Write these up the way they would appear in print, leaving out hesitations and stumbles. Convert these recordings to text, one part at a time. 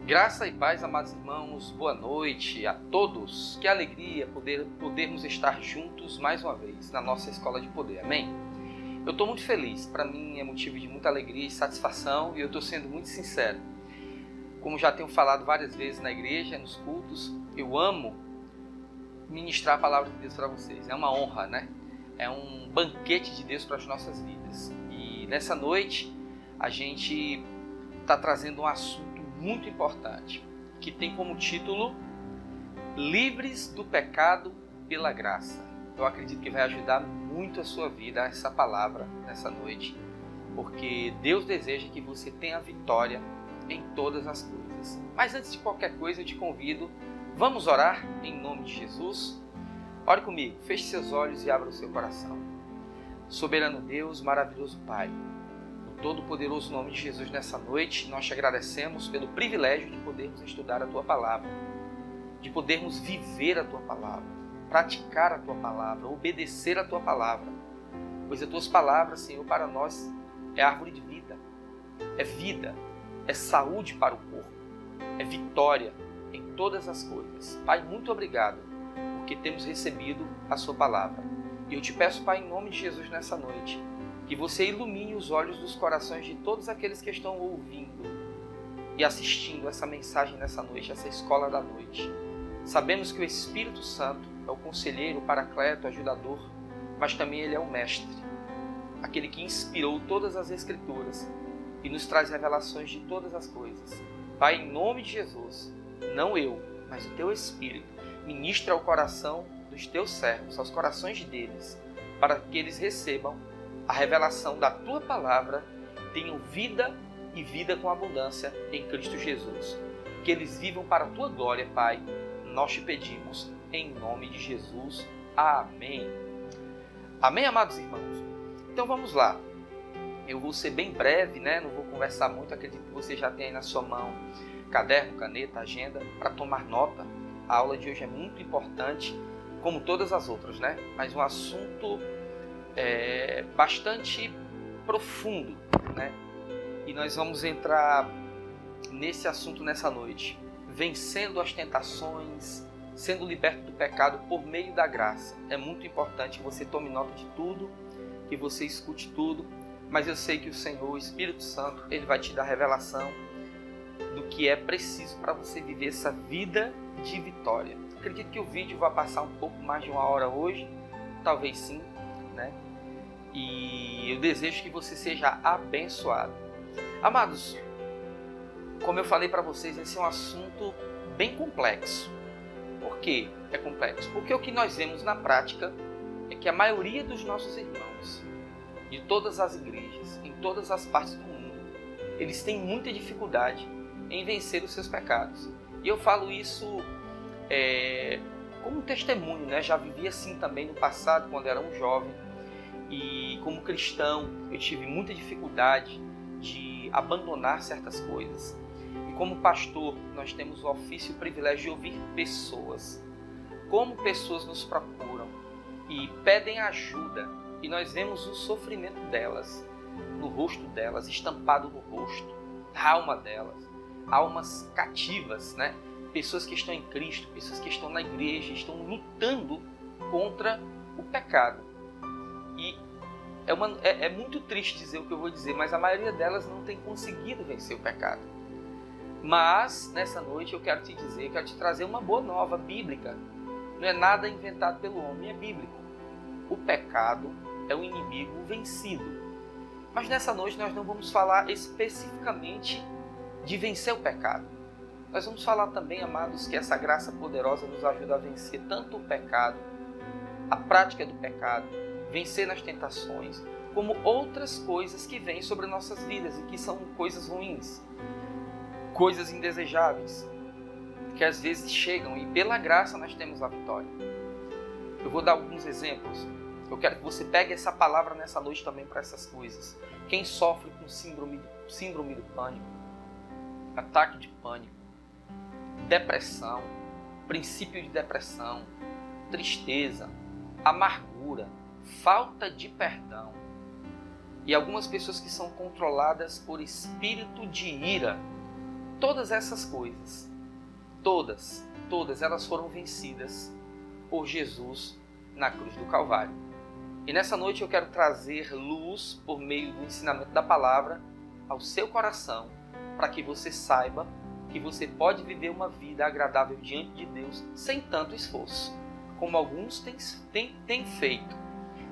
Graça e paz, amados irmãos, boa noite a todos. Que alegria podermos estar juntos mais uma vez na nossa escola de poder, amém? Eu estou muito feliz, para mim é motivo de muita alegria e satisfação e eu estou sendo muito sincero. Como já tenho falado várias vezes na igreja, nos cultos, eu amo ministrar a palavra de Deus para vocês. É uma honra, né? É um banquete de Deus para as nossas vidas. E nessa noite a gente está trazendo um assunto muito importante, que tem como título Livres do Pecado pela Graça. Eu acredito que vai ajudar muito a sua vida essa palavra nessa noite, porque Deus deseja que você tenha vitória em todas as coisas. Mas antes de qualquer coisa eu te convido, vamos orar em nome de Jesus? Ore comigo, feche seus olhos e abra o seu coração. Soberano Deus, maravilhoso Pai, todo-poderoso nome de Jesus, nessa noite, nós te agradecemos pelo privilégio de podermos estudar a Tua Palavra, de podermos viver a Tua Palavra, praticar a Tua Palavra, obedecer a Tua Palavra, pois as Tuas palavras, Senhor, para nós é árvore de vida, é saúde para o corpo, é vitória em todas as coisas. Pai, muito obrigado, porque temos recebido a Sua Palavra. E eu te peço, Pai, em nome de Jesus, nessa noite, que você ilumine os olhos dos corações de todos aqueles que estão ouvindo e assistindo essa mensagem nessa noite, essa escola da noite. Sabemos que o Espírito Santo é o conselheiro, o paracleto, o ajudador, mas também ele é o mestre, aquele que inspirou todas as Escrituras e nos traz revelações de todas as coisas. Pai, em nome de Jesus, não eu, mas o Teu Espírito, ministra ao coração dos Teus servos, aos corações deles, para que eles recebam a revelação da Tua Palavra, tenham vida e vida com abundância em Cristo Jesus. Que eles vivam para a Tua glória, Pai. Nós te pedimos em nome de Jesus. Amém. Amém, amados irmãos? Então vamos lá. Eu vou ser bem breve, né? Não vou conversar muito. Acredito que você já tem aí na sua mão caderno, caneta, agenda para tomar nota. A aula de hoje é muito importante, como todas as outras, né? Mas um assunto bastante profundo, né? E nós vamos entrar nesse assunto nessa noite, vencendo as tentações, sendo liberto do pecado por meio da graça. É muito importante que você tome nota de tudo, que você escute tudo, mas eu sei que o Senhor, o Espírito Santo, ele vai te dar revelação do que é preciso para você viver essa vida de vitória. Acredito que o vídeo vai passar um pouco mais de 1 hora hoje, talvez sim, né? E eu desejo que você seja abençoado. Amados, como eu falei para vocês, esse é um assunto bem complexo. Por que é complexo? Porque o que nós vemos na prática é que a maioria dos nossos irmãos, de todas as igrejas, em todas as partes do mundo, eles têm muita dificuldade em vencer os seus pecados. E eu falo isso como um testemunho, né? Já vivi assim também no passado, quando era um jovem. E como cristão, eu tive muita dificuldade de abandonar certas coisas. E como pastor, nós temos o ofício e o privilégio de ouvir pessoas. Como pessoas nos procuram e pedem ajuda. E nós vemos o sofrimento delas, no rosto delas, estampado no rosto, na alma delas. Almas cativas, né? Pessoas que estão em Cristo, pessoas que estão na igreja, estão lutando contra o pecado. E é muito triste dizer o que eu vou dizer, mas a maioria delas não tem conseguido vencer o pecado. Mas, nessa noite, eu quero te dizer, quero te trazer uma boa nova bíblica. Não é nada inventado pelo homem, é bíblico. O pecado é o inimigo vencido. Mas nessa noite nós não vamos falar especificamente de vencer o pecado. Nós vamos falar também, amados, que essa graça poderosa nos ajuda a vencer tanto o pecado, a prática do pecado, vencer nas tentações, como outras coisas que vêm sobre nossas vidas e que são coisas ruins, coisas indesejáveis, que às vezes chegam e pela graça nós temos a vitória. Eu vou dar alguns exemplos. Eu quero que você pegue essa palavra nessa noite também para essas coisas. Quem sofre com síndrome do pânico, ataque de pânico, depressão, princípio de depressão, tristeza, amargura, falta de perdão e algumas pessoas que são controladas por espírito de ira, todas essas coisas, todas elas foram vencidas por Jesus na cruz do Calvário. E nessa noite eu quero trazer luz por meio do ensinamento da palavra ao seu coração, para que você saiba que você pode viver uma vida agradável diante de Deus sem tanto esforço, como alguns têm feito.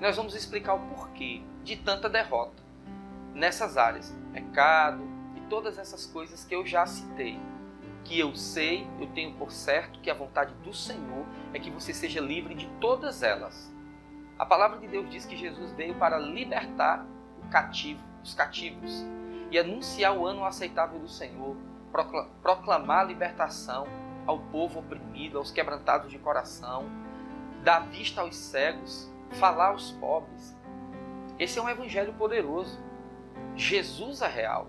Nós vamos explicar o porquê de tanta derrota nessas áreas, pecado e todas essas coisas que eu já citei. Que eu sei, eu tenho por certo que a vontade do Senhor é que você seja livre de todas elas. A palavra de Deus diz que Jesus veio para libertar os cativos e anunciar o ano aceitável do Senhor, proclamar a libertação ao povo oprimido, aos quebrantados de coração, dar vista aos cegos, falar aos pobres. Esse é um evangelho poderoso. Jesus é real,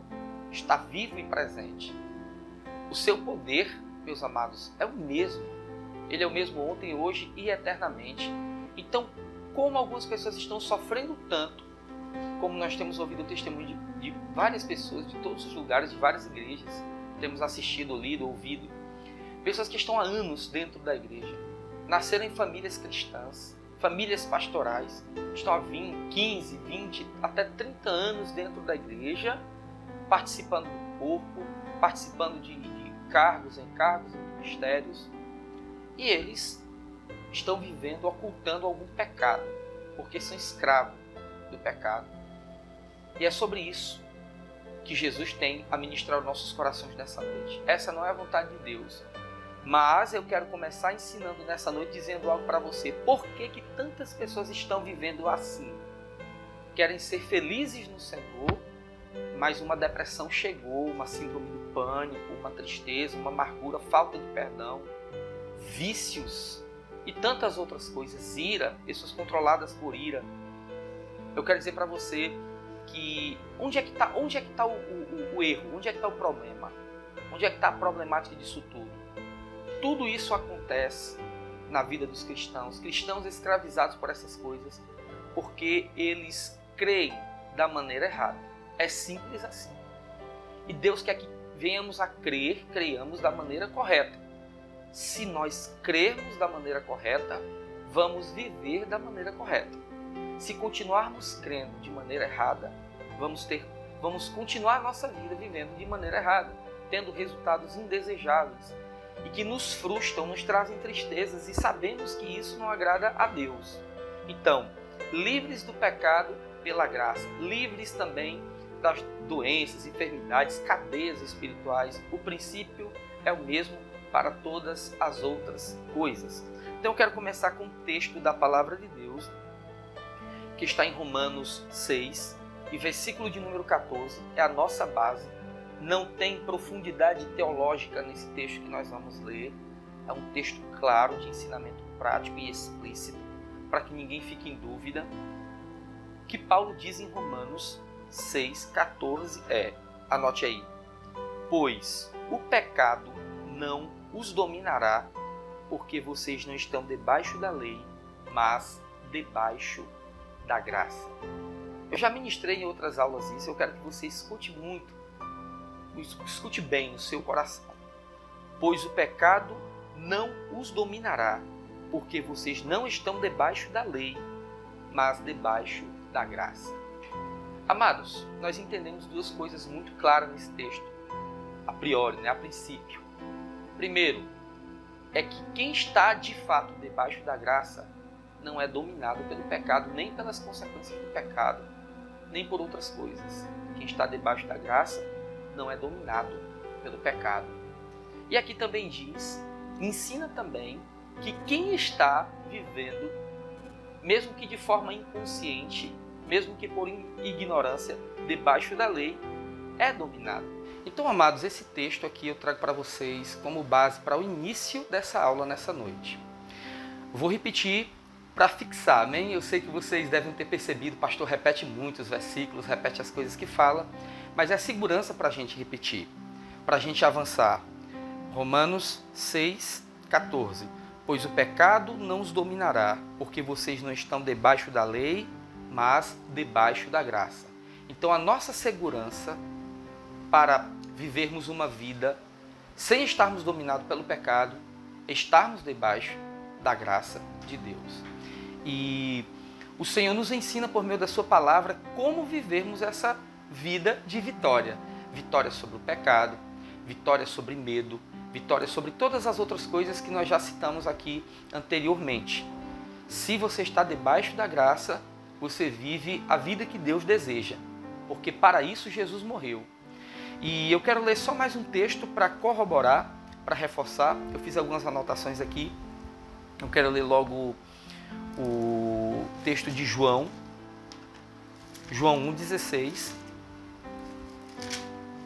está vivo e presente. O seu poder, meus amados, é o mesmo. Ele é o mesmo ontem, hoje e eternamente. Então, como algumas pessoas estão sofrendo tanto, como nós temos ouvido o testemunho de várias pessoas, de todos os lugares, de várias igrejas, temos assistido, lido, ouvido, pessoas que estão há anos dentro da igreja, nasceram em famílias cristãs, famílias pastorais, estão há 20, 15, 20, até 30 anos dentro da igreja, participando do corpo, participando de cargos, encargos e ministérios, e eles estão vivendo, ocultando algum pecado, porque são escravos do pecado. E é sobre isso que Jesus tem a ministrar os nossos corações nessa noite. Essa não é a vontade de Deus, mas eu quero começar ensinando nessa noite, dizendo algo para você. Por que tantas pessoas estão vivendo assim? Querem ser felizes no Senhor, mas uma depressão chegou, uma síndrome do pânico, uma tristeza, uma amargura, falta de perdão, vícios e tantas outras coisas, ira, pessoas controladas por ira. Eu quero dizer para você que onde é que está o erro, onde é que está o problema, onde é que está a problemática disso tudo? Tudo isso acontece na vida dos cristãos escravizados por essas coisas, porque eles creem da maneira errada. É simples assim. E Deus quer que venhamos a creiamos da maneira correta. Se nós crermos da maneira correta, vamos viver da maneira correta. Se continuarmos crendo de maneira errada, vamos continuar a nossa vida vivendo de maneira errada, tendo resultados indesejáveis e que nos frustram, nos trazem tristezas, e sabemos que isso não agrada a Deus. Então, livres do pecado pela graça, livres também das doenças, enfermidades, cadeias espirituais, o princípio é o mesmo para todas as outras coisas. Então eu quero começar com um texto da palavra de Deus, que está em Romanos 6, e versículo de número 14, é a nossa base. Não tem profundidade teológica nesse texto que nós vamos ler. É um texto claro, de ensinamento prático e explícito, para que ninguém fique em dúvida. O que Paulo diz em Romanos 6,14 anote aí: pois o pecado não os dominará, porque vocês não estão debaixo da lei, mas debaixo da graça. Eu já ministrei em outras aulas isso, eu quero que você escute bem no seu coração. Pois o pecado não os dominará, porque vocês não estão debaixo da lei, mas debaixo da graça. Amados, nós entendemos duas coisas muito claras nesse texto, a priori, a princípio. Primeiro, é que quem está de fato debaixo da graça não é dominado pelo pecado, nem pelas consequências do pecado, nem por outras coisas. Quem está debaixo da graça não é dominado pelo pecado. E aqui também ensina também que quem está vivendo, mesmo que de forma inconsciente, mesmo que por ignorância, debaixo da lei, é dominado. Então, amados, esse texto aqui eu trago para vocês como base para o início dessa aula nessa noite. Vou repetir para fixar, amém? Eu sei que vocês devem ter percebido, o pastor repete muito os versículos, repete as coisas que fala, mas é segurança para a gente repetir, para a gente avançar. Romanos 6,14. Pois o pecado não os dominará, porque vocês não estão debaixo da lei, mas debaixo da graça. Então a nossa segurança para vivermos uma vida sem estarmos dominados pelo pecado, estarmos debaixo da graça de Deus. E o Senhor nos ensina por meio da sua palavra como vivermos essa vida de vitória. Vitória sobre o pecado, vitória sobre medo, vitória sobre todas as outras coisas que nós já citamos aqui anteriormente. Se você está debaixo da graça, você vive a vida que Deus deseja, porque para isso Jesus morreu. E eu quero ler só mais um texto para corroborar, para reforçar. Eu fiz algumas anotações aqui. Eu quero ler logo o texto de João 1,16,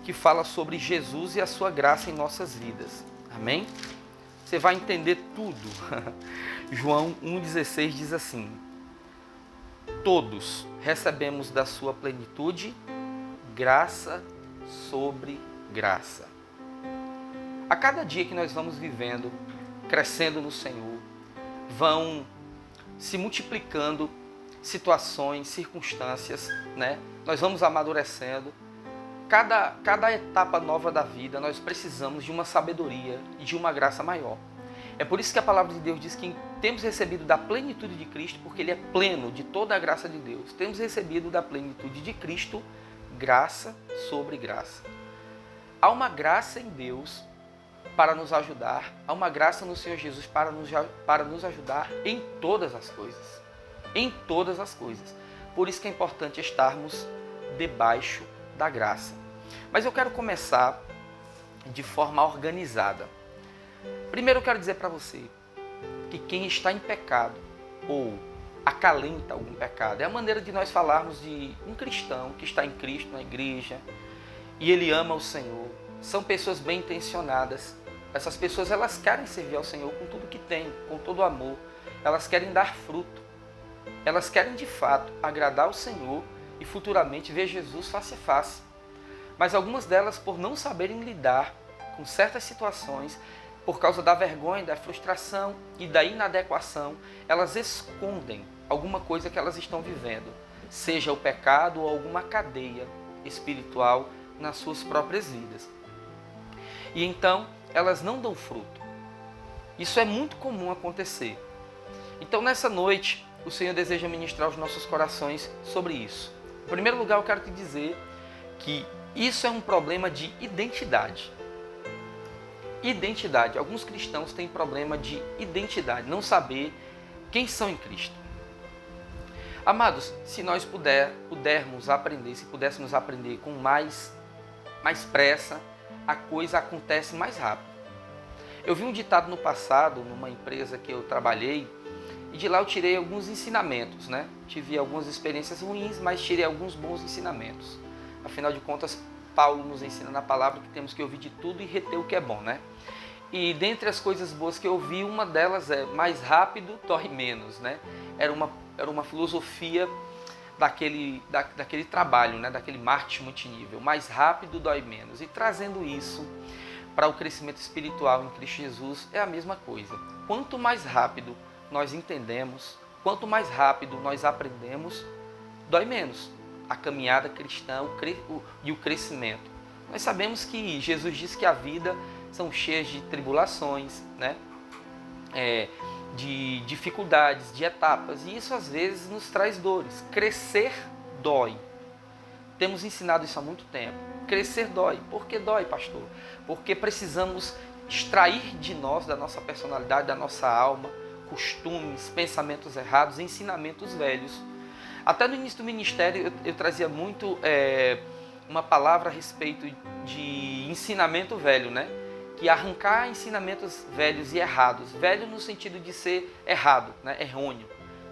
que fala sobre Jesus e a sua graça em nossas vidas. Amém? Você vai entender tudo. João 1,16 diz assim: todos recebemos da sua plenitude graça sobre graça. A cada dia que nós vamos vivendo, crescendo no Senhor, vão se multiplicando situações, circunstâncias, né? Nós vamos amadurecendo. Cada etapa nova da vida, nós precisamos de uma sabedoria e de uma graça maior. É por isso que a palavra de Deus diz que temos recebido da plenitude de Cristo, porque Ele é pleno de toda a graça de Deus. Temos recebido da plenitude de Cristo graça sobre graça. Há uma graça em Deus para nos ajudar, há uma graça no Senhor Jesus para nos ajudar em todas as coisas. Em todas as coisas. Por isso que é importante estarmos debaixo da graça. Mas eu quero começar de forma organizada. Primeiro eu quero dizer para você que quem está em pecado ou acalenta algum pecado é a maneira de nós falarmos de um cristão que está em Cristo, na igreja, e ele ama o Senhor. São pessoas bem intencionadas. Essas pessoas, elas querem servir ao Senhor com tudo que têm, com todo o amor. Elas querem dar fruto. Elas querem de fato agradar ao Senhor e futuramente ver Jesus face a face. Mas algumas delas, por não saberem lidar com certas situações, por causa da vergonha, da frustração e da inadequação, elas escondem alguma coisa que elas estão vivendo, seja o pecado ou alguma cadeia espiritual nas suas próprias vidas. E então, elas não dão fruto. Isso é muito comum acontecer. Então, nessa noite, o Senhor deseja ministrar aos nossos corações sobre isso. Em primeiro lugar, eu quero te dizer que isso é um problema de identidade. Identidade. Alguns cristãos têm problema de identidade, não saber quem são em Cristo. Amados, se nós pudermos aprender, se pudéssemos aprender com mais pressa, a coisa acontece mais rápido. Eu vi um ditado no passado, numa empresa que eu trabalhei, e de lá eu tirei alguns ensinamentos, né? Tive algumas experiências ruins, mas tirei alguns bons ensinamentos. Afinal de contas, Paulo nos ensina na palavra que temos que ouvir de tudo e reter o que é bom, né? E dentre as coisas boas que eu vi, uma delas é mais rápido dói menos, né? Era uma filosofia daquele trabalho, né? Daquele marketing multinível. Mais rápido dói menos. E trazendo isso para o crescimento espiritual em Cristo Jesus é a mesma coisa. Quanto mais rápido nós entendemos, quanto mais rápido nós aprendemos, dói menos a caminhada cristã e o crescimento. Nós sabemos que Jesus disse que a vida são cheias de tribulações, né? De dificuldades, de etapas, e isso às vezes nos traz dores. Crescer dói. Temos ensinado isso há muito tempo. Crescer dói. Por que dói, pastor? Porque precisamos extrair de nós, da nossa personalidade, da nossa alma, costumes, pensamentos errados, ensinamentos velhos. Até no início do ministério eu trazia muito uma palavra a respeito de ensinamento velho, né? Que arrancar ensinamentos velhos e errados, velho no sentido de ser errado, né? Errôneo,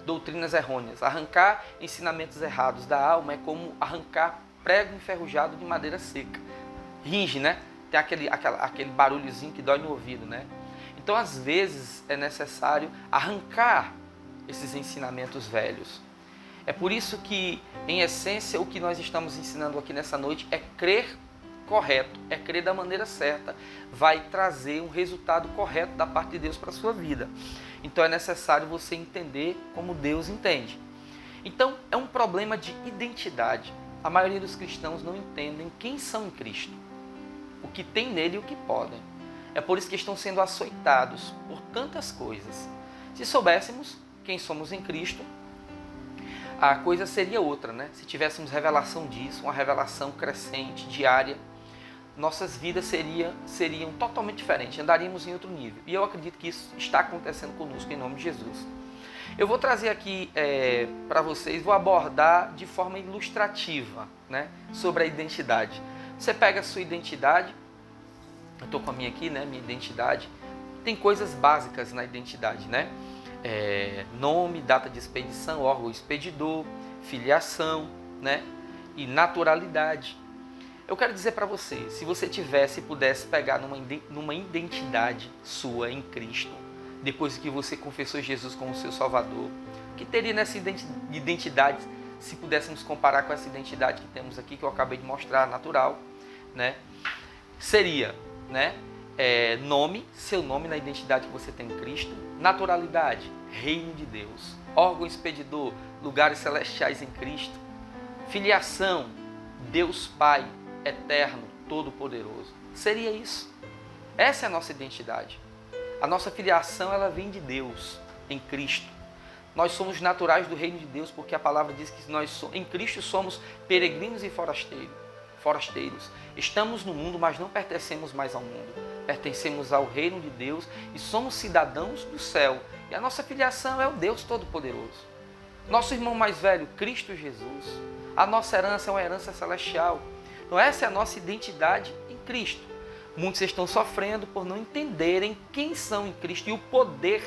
doutrinas errôneas. Arrancar ensinamentos errados da alma é como arrancar prego enferrujado de madeira seca. Ringe, né? Tem aquele barulhozinho que dói no ouvido, né? Então, às vezes, é necessário arrancar esses ensinamentos velhos. É por isso que, em essência, o que nós estamos ensinando aqui nessa noite é crer correto, é crer da maneira certa, vai trazer um resultado correto da parte de Deus para a sua vida. Então, é necessário você entender como Deus entende. Então, é um problema de identidade. A maioria dos cristãos não entendem quem são em Cristo, o que tem nele e o que podem. É por isso que estão sendo açoitados por tantas coisas. Se soubéssemos quem somos em Cristo, a coisa seria outra, né? Se tivéssemos revelação disso, uma revelação crescente, diária, nossas vidas seriam totalmente diferentes, andaríamos em outro nível. E eu acredito que isso está acontecendo conosco, em nome de Jesus. Eu vou trazer aqui para vocês, vou abordar de forma ilustrativa, né, sobre a identidade. Você pega a sua identidade, eu estou com a minha aqui, né, minha identidade. Tem coisas básicas na identidade, né? Nome, data de expedição, órgão expedidor, filiação, né, e naturalidade. Eu quero dizer para você, se você pudesse pegar numa identidade sua em Cristo, depois que você confessou Jesus como seu Salvador, o que teria nessa identidade, se pudéssemos comparar com essa identidade que temos aqui, que eu acabei de mostrar, natural, né? Seria, né, nome, seu nome na identidade que você tem em Cristo, naturalidade, reino de Deus, órgão expedidor, lugares celestiais em Cristo, filiação, Deus Pai, eterno, todo-poderoso. Seria isso. Essa é a nossa identidade. A nossa filiação, ela vem de Deus, em Cristo. Nós somos naturais do reino de Deus, porque a palavra diz que nós em Cristo somos peregrinos e forasteiros. Estamos no mundo, mas não pertencemos mais ao mundo. Pertencemos ao reino de Deus e somos cidadãos do céu. E a nossa filiação é o Deus Todo-Poderoso. Nosso irmão mais velho, Cristo Jesus. A nossa herança é uma herança celestial. Então essa é a nossa identidade em Cristo. Muitos estão sofrendo por não entenderem quem são em Cristo e o poder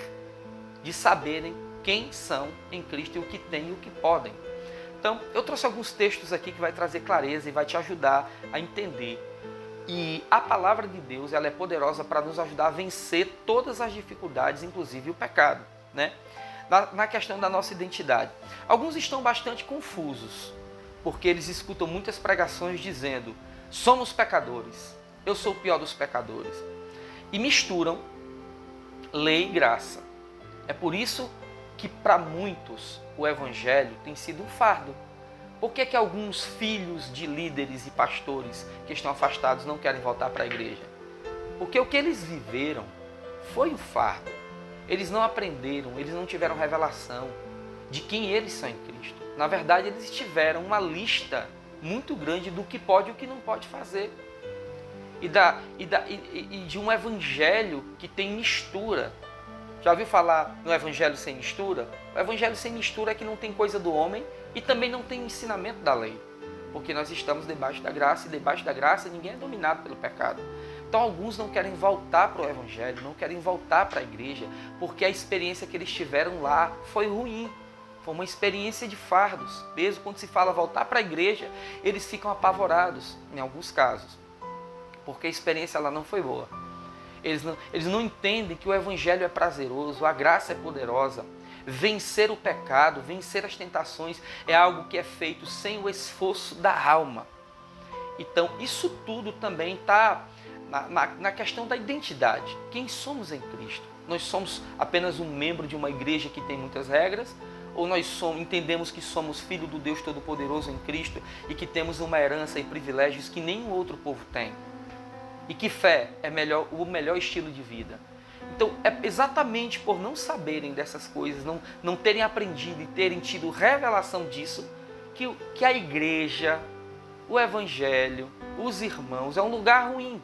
de saberem quem são em Cristo e o que têm e o que podem. Então, eu trouxe alguns textos aqui que vai trazer clareza e vai te ajudar a entender. E a palavra de Deus, ela é poderosa para nos ajudar a vencer todas as dificuldades, inclusive o pecado, né? Na questão da nossa identidade. Alguns estão bastante confusos, porque eles escutam muitas pregações dizendo: somos pecadores, eu sou o pior dos pecadores. E misturam lei e graça. É por isso que para muitos o evangelho tem sido um fardo. Por que alguns filhos de líderes e pastores que estão afastados não querem voltar para a igreja? Porque o que eles viveram foi um fardo. Eles não aprenderam, eles não tiveram revelação de quem eles são em Cristo. Na verdade, eles tiveram uma lista muito grande do que pode e o que não pode fazer. E de um evangelho que tem mistura. Já ouviu falar no evangelho sem mistura? O evangelho sem mistura é que não tem coisa do homem e também não tem ensinamento da lei. Porque nós estamos debaixo da graça e debaixo da graça ninguém é dominado pelo pecado. Então alguns não querem voltar para o evangelho, não querem voltar para a igreja, porque a experiência que eles tiveram lá foi ruim. Foi uma experiência de fardos. Mesmo quando se fala voltar para a igreja, eles ficam apavorados, em alguns casos. Porque a experiência lá não foi boa. Eles não entendem que o evangelho é prazeroso, a graça é poderosa. Vencer o pecado, vencer as tentações é algo que é feito sem o esforço da alma. Então, isso tudo também está na questão da identidade. Quem somos em Cristo? Nós somos apenas um membro de uma igreja que tem muitas regras? Ou nós entendemos que somos filho do Deus Todo-Poderoso em Cristo e que temos uma herança e privilégios que nenhum outro povo tem? E que fé é o melhor estilo de vida. Então, é exatamente por não saberem dessas coisas, não terem aprendido e terem tido revelação disso, que a igreja, o evangelho, os irmãos, é um lugar ruim.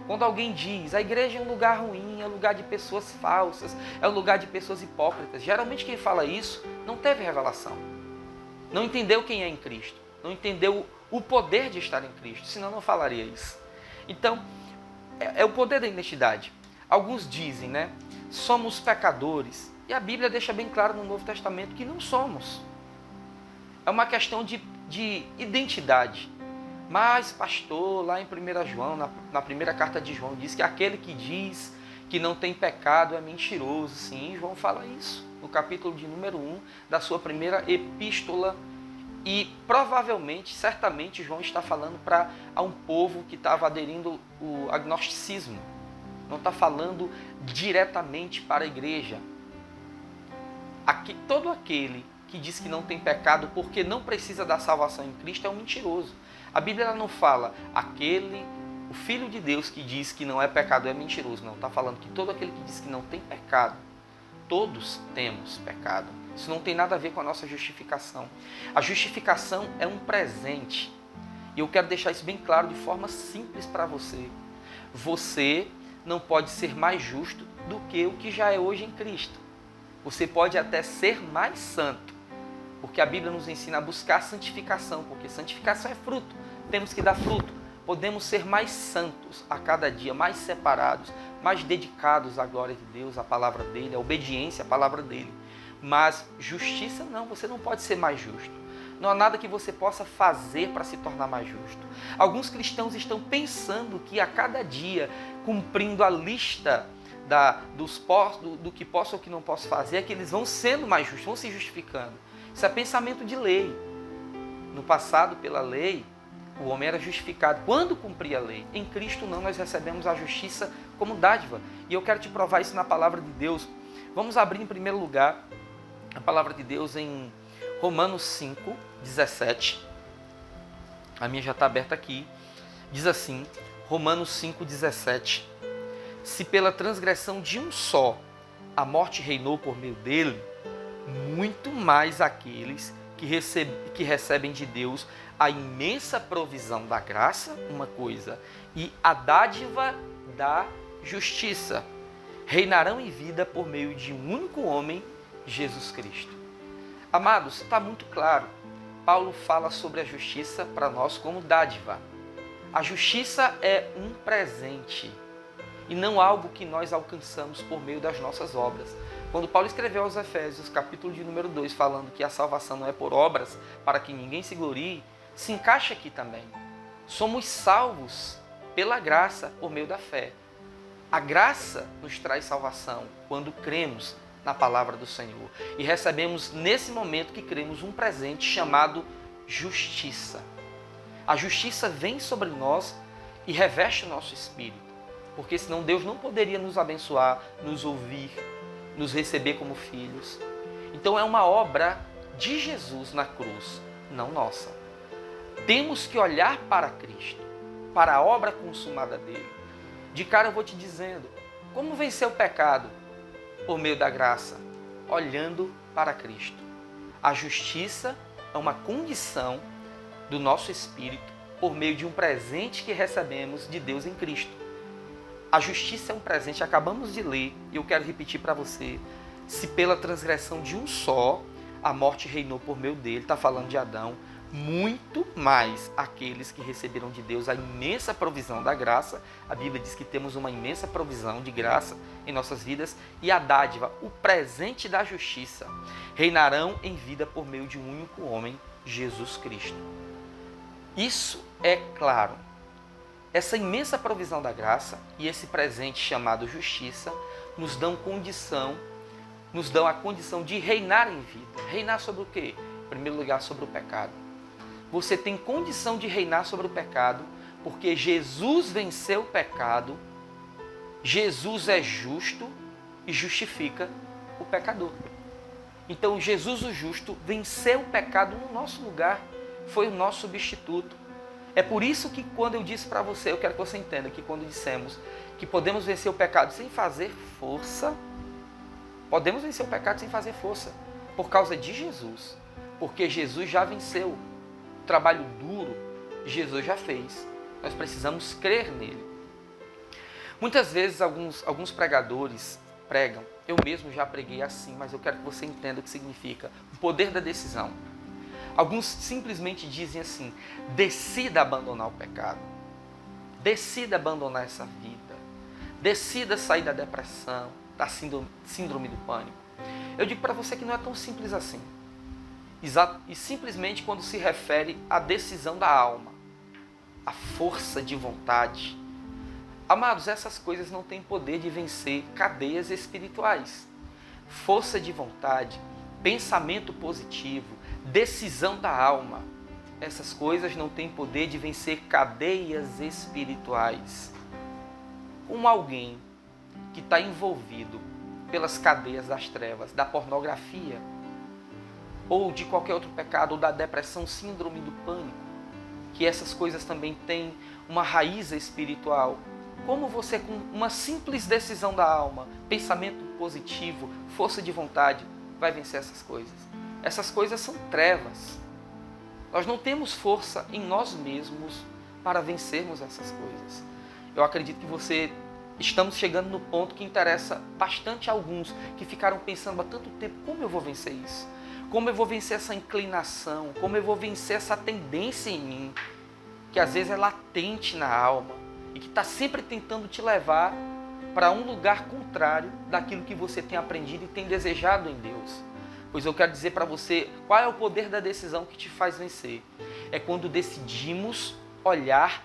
Quando alguém diz, a igreja é um lugar ruim, é um lugar de pessoas falsas, é um lugar de pessoas hipócritas, geralmente quem fala isso não teve revelação. Não entendeu quem é em Cristo, não entendeu o poder de estar em Cristo, senão não falaria isso. Então, é o poder da identidade. Alguns dizem, né? Somos pecadores. E a Bíblia deixa bem claro no Novo Testamento que não somos. É uma questão de identidade. Mas, pastor, lá em 1 João, na primeira carta de João, diz que aquele que diz que não tem pecado é mentiroso. Sim, João fala isso no capítulo de número 1 da sua primeira epístola. E provavelmente, certamente, João está falando a um povo que estava aderindo ao agnosticismo. Não está falando diretamente para a igreja. Todo aquele que diz que não tem pecado porque não precisa da salvação em Cristo é um mentiroso. A Bíblia não fala O Filho de Deus que diz que não é pecado é mentiroso. Não, está falando que todo aquele que diz que não tem pecado, todos temos pecado. Isso não tem nada a ver com a nossa justificação. A justificação é um presente. E eu quero deixar isso bem claro de forma simples para você. Você não pode ser mais justo do que o que já é hoje em Cristo. Você pode até ser mais santo, porque a Bíblia nos ensina a buscar santificação, porque santificação é fruto, temos que dar fruto. Podemos ser mais santos a cada dia, mais separados, mais dedicados à glória de Deus, à palavra dele, à obediência à palavra dele. Mas justiça não, você não pode ser mais justo. Não há nada que você possa fazer para se tornar mais justo. Alguns cristãos estão pensando que a cada dia, cumprindo a lista do que posso ou que não posso fazer, é que eles vão sendo mais justos, vão se justificando. Isso é pensamento de lei. No passado, pela lei, o homem era justificado quando cumpria a lei. Em Cristo não, nós recebemos a justiça como dádiva. E eu quero te provar isso na palavra de Deus. Vamos abrir em primeiro lugar a palavra de Deus em Romanos 5, 17. A minha já está aberta aqui. Diz assim, Romanos 5, 17. Se pela transgressão de um só a morte reinou por meio dele, muito mais aqueles que recebem de Deus a imensa provisão da graça, uma coisa, e a dádiva da justiça, reinarão em vida por meio de um único homem, Jesus Cristo. Amados, está muito claro. Paulo fala sobre a justiça para nós como dádiva. A justiça é um presente e não algo que nós alcançamos por meio das nossas obras. Quando Paulo escreveu aos Efésios, capítulo de número 2, falando que a salvação não é por obras, para que ninguém se glorie, se encaixa aqui também. Somos salvos pela graça, por meio da fé. A graça nos traz salvação quando cremos na palavra do Senhor. E recebemos nesse momento que cremos um presente chamado justiça. A justiça vem sobre nós e reveste o nosso espírito. Porque senão Deus não poderia nos abençoar, nos ouvir, nos receber como filhos. Então é uma obra de Jesus na cruz, não nossa. Temos que olhar para Cristo, para a obra consumada dele. De cara eu vou te dizendo, como vencer o pecado? Por meio da graça, olhando para Cristo. A justiça é uma condição do nosso espírito por meio de um presente que recebemos de Deus em Cristo. A justiça é um presente, acabamos de ler, e eu quero repetir para você. Se pela transgressão de um só, a morte reinou por meio dele, está falando de Adão, muito mais aqueles que receberam de Deus a imensa provisão da graça. A Bíblia diz que temos uma imensa provisão de graça em nossas vidas, e a dádiva, o presente da justiça, reinarão em vida por meio de um único homem, Jesus Cristo. Isso é claro. Essa imensa provisão da graça e esse presente chamado justiça nos dão a condição de reinar em vida. Reinar sobre o quê? Em primeiro lugar, sobre o pecado. Você tem condição de reinar sobre o pecado porque Jesus venceu o pecado, Jesus é justo e justifica o pecador. Então Jesus o justo venceu o pecado no nosso lugar, foi o nosso substituto. É por isso que quando eu disse para você, eu quero que você entenda que quando dissemos que podemos vencer o pecado sem fazer força, podemos vencer o pecado sem fazer força, por causa de Jesus, porque Jesus já venceu. O trabalho duro Jesus já fez. Nós precisamos crer nele. Muitas vezes alguns pregadores pregam, eu mesmo já preguei assim, mas eu quero que você entenda o que significa o poder da decisão. Alguns simplesmente dizem assim, decida abandonar o pecado, decida abandonar essa vida, decida sair da depressão, da síndrome do pânico. Eu digo para você que não é tão simples assim. E simplesmente quando se refere à decisão da alma, à força de vontade. Amados, essas coisas não têm poder de vencer cadeias espirituais. Força de vontade, pensamento positivo, decisão da alma. Essas coisas não têm poder de vencer cadeias espirituais. Como alguém que está envolvido pelas cadeias das trevas, da pornografia, ou de qualquer outro pecado, ou da depressão, síndrome do pânico, que essas coisas também têm uma raiz espiritual. Como você, com uma simples decisão da alma, pensamento positivo, força de vontade, vai vencer essas coisas? Essas coisas são trevas. Nós não temos força em nós mesmos para vencermos essas coisas. Eu acredito que estamos chegando no ponto que interessa bastante a alguns que ficaram pensando há tanto tempo: como eu vou vencer isso? Como eu vou vencer essa inclinação? Como eu vou vencer essa tendência em mim, que às vezes é latente na alma e que está sempre tentando te levar para um lugar contrário daquilo que você tem aprendido e tem desejado em Deus? Pois eu quero dizer para você qual é o poder da decisão que te faz vencer. É quando decidimos olhar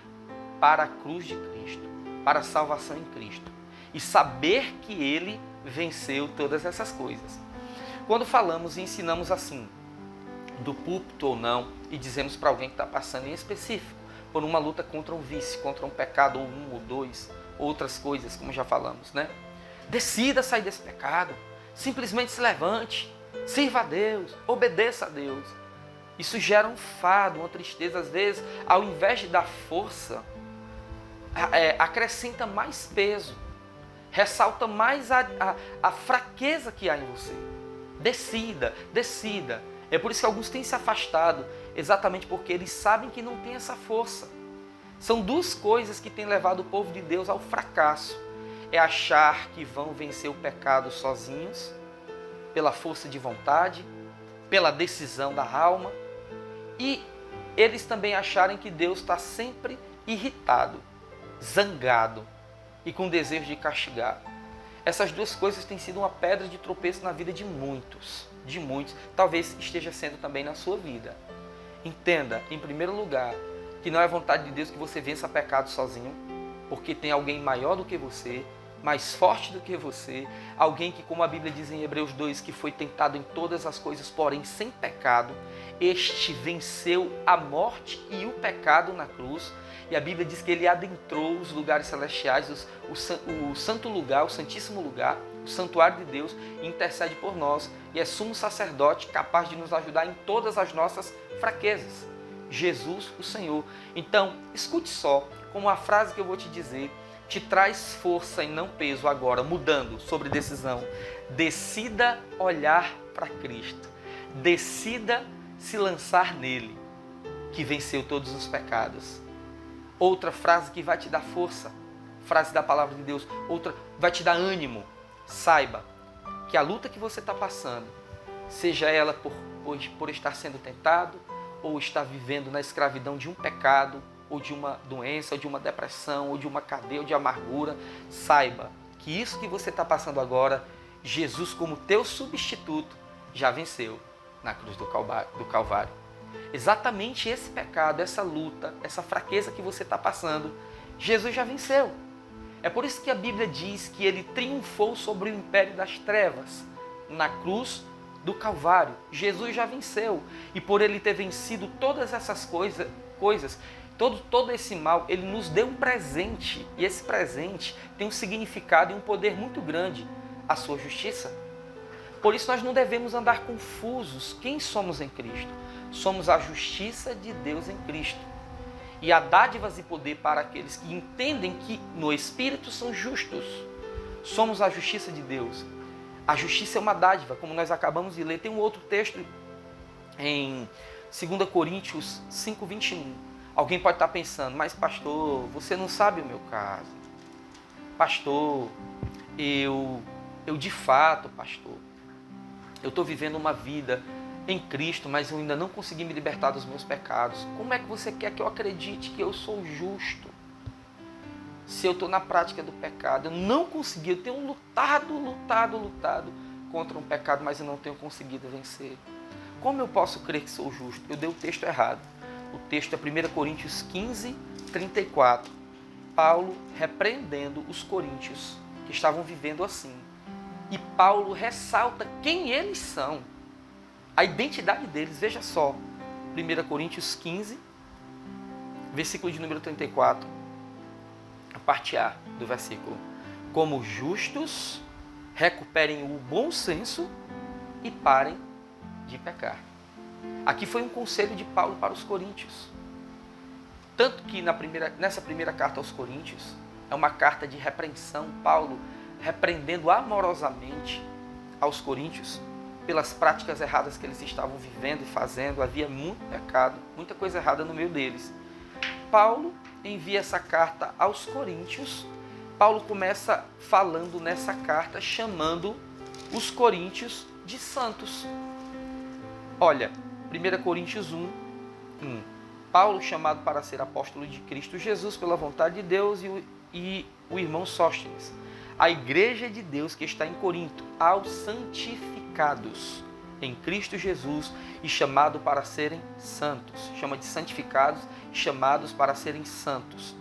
para a cruz de Cristo, para a salvação em Cristo, e saber que Ele venceu todas essas coisas. Quando falamos e ensinamos assim, do púlpito ou não, e dizemos para alguém que está passando em específico por uma luta contra um vício, contra um pecado, ou um ou dois, outras coisas, como já falamos, né? Decida sair desse pecado, simplesmente se levante, sirva a Deus, obedeça a Deus. Isso gera um fardo, uma tristeza. Às vezes, ao invés de dar força, acrescenta mais peso, ressalta mais a fraqueza que há em você. Decida, decida. É por isso que alguns têm se afastado, exatamente porque eles sabem que não tem essa força. São duas coisas que têm levado o povo de Deus ao fracasso. É achar que vão vencer o pecado sozinhos, pela força de vontade, pela decisão da alma, e eles também acharem que Deus está sempre irritado, zangado e com desejo de castigar. Essas duas coisas têm sido uma pedra de tropeço na vida de muitos, talvez esteja sendo também na sua vida. Entenda, em primeiro lugar, que não é vontade de Deus que você vença pecado sozinho, porque tem alguém maior do que você, mais forte do que você, alguém que, como a Bíblia diz em Hebreus 2, que foi tentado em todas as coisas, porém sem pecado. Este venceu a morte e o pecado na cruz, e a Bíblia diz que ele adentrou os lugares celestiais, o santo lugar, o santíssimo lugar, o santuário de Deus, e intercede por nós, e é sumo sacerdote capaz de nos ajudar em todas as nossas fraquezas. Jesus, o Senhor. Então, escute só, como a frase que eu vou te dizer te traz força e não peso agora, mudando sobre decisão. Decida olhar para Cristo. Decida se lançar nele, que venceu todos os pecados. Outra frase que vai te dar força, frase da palavra de Deus, outra vai te dar ânimo. Saiba que a luta que você está passando, seja ela por estar sendo tentado, ou estar vivendo na escravidão de um pecado, ou de uma doença, ou de uma depressão, ou de uma cadeia, ou de amargura, saiba que isso que você está passando agora, Jesus, como teu substituto, já venceu na cruz do Calvário. Exatamente esse pecado, essa luta, essa fraqueza que você está passando, Jesus já venceu. É por isso que a Bíblia diz que ele triunfou sobre o império das trevas na cruz do Calvário. Jesus já venceu, e por ele ter vencido todas essas coisas, todo esse mal, ele nos deu um presente, e esse presente tem um significado e um poder muito grande: a sua justiça. Por isso nós não devemos andar confusos. Quem somos em Cristo? Somos a justiça de Deus em Cristo. E há dádivas e poder para aqueles que entendem que no Espírito são justos. Somos a justiça de Deus. A justiça é uma dádiva, como nós acabamos de ler. Tem um outro texto em 2 Coríntios 5:21. Alguém pode estar pensando: mas pastor, você não sabe o meu caso. Pastor, eu de fato, pastor, eu estou vivendo uma vida em Cristo, mas eu ainda não consegui me libertar dos meus pecados. Como é que você quer que eu acredite que eu sou justo, se eu estou na prática do pecado? Eu não consegui, eu tenho lutado contra um pecado, mas eu não tenho conseguido vencer. Como eu posso crer que sou justo? Eu dei o texto errado. O texto é 1 Coríntios 15:34. Paulo repreendendo os coríntios que estavam vivendo assim. E Paulo ressalta quem eles são, a identidade deles. Veja só, 1 Coríntios 15, versículo de número 34, a parte A do versículo. Como justos, recuperem o bom senso e parem de pecar. Aqui foi um conselho de Paulo para os coríntios. Tanto que nessa primeira carta aos Coríntios, é uma carta de repreensão, Paulo repreendendo amorosamente aos coríntios pelas práticas erradas que eles estavam vivendo e fazendo. Havia muito pecado, muita coisa errada no meio deles. Paulo envia essa carta aos coríntios. Paulo começa falando nessa carta, chamando os coríntios de santos. Olha, 1 Coríntios 1. Paulo, chamado para ser apóstolo de Cristo Jesus pela vontade de Deus, e o irmão Sóstenes, a igreja de Deus que está em Corinto, aos santificados em Cristo Jesus e chamados para serem santos. Chama de santificados, chamados para serem santos.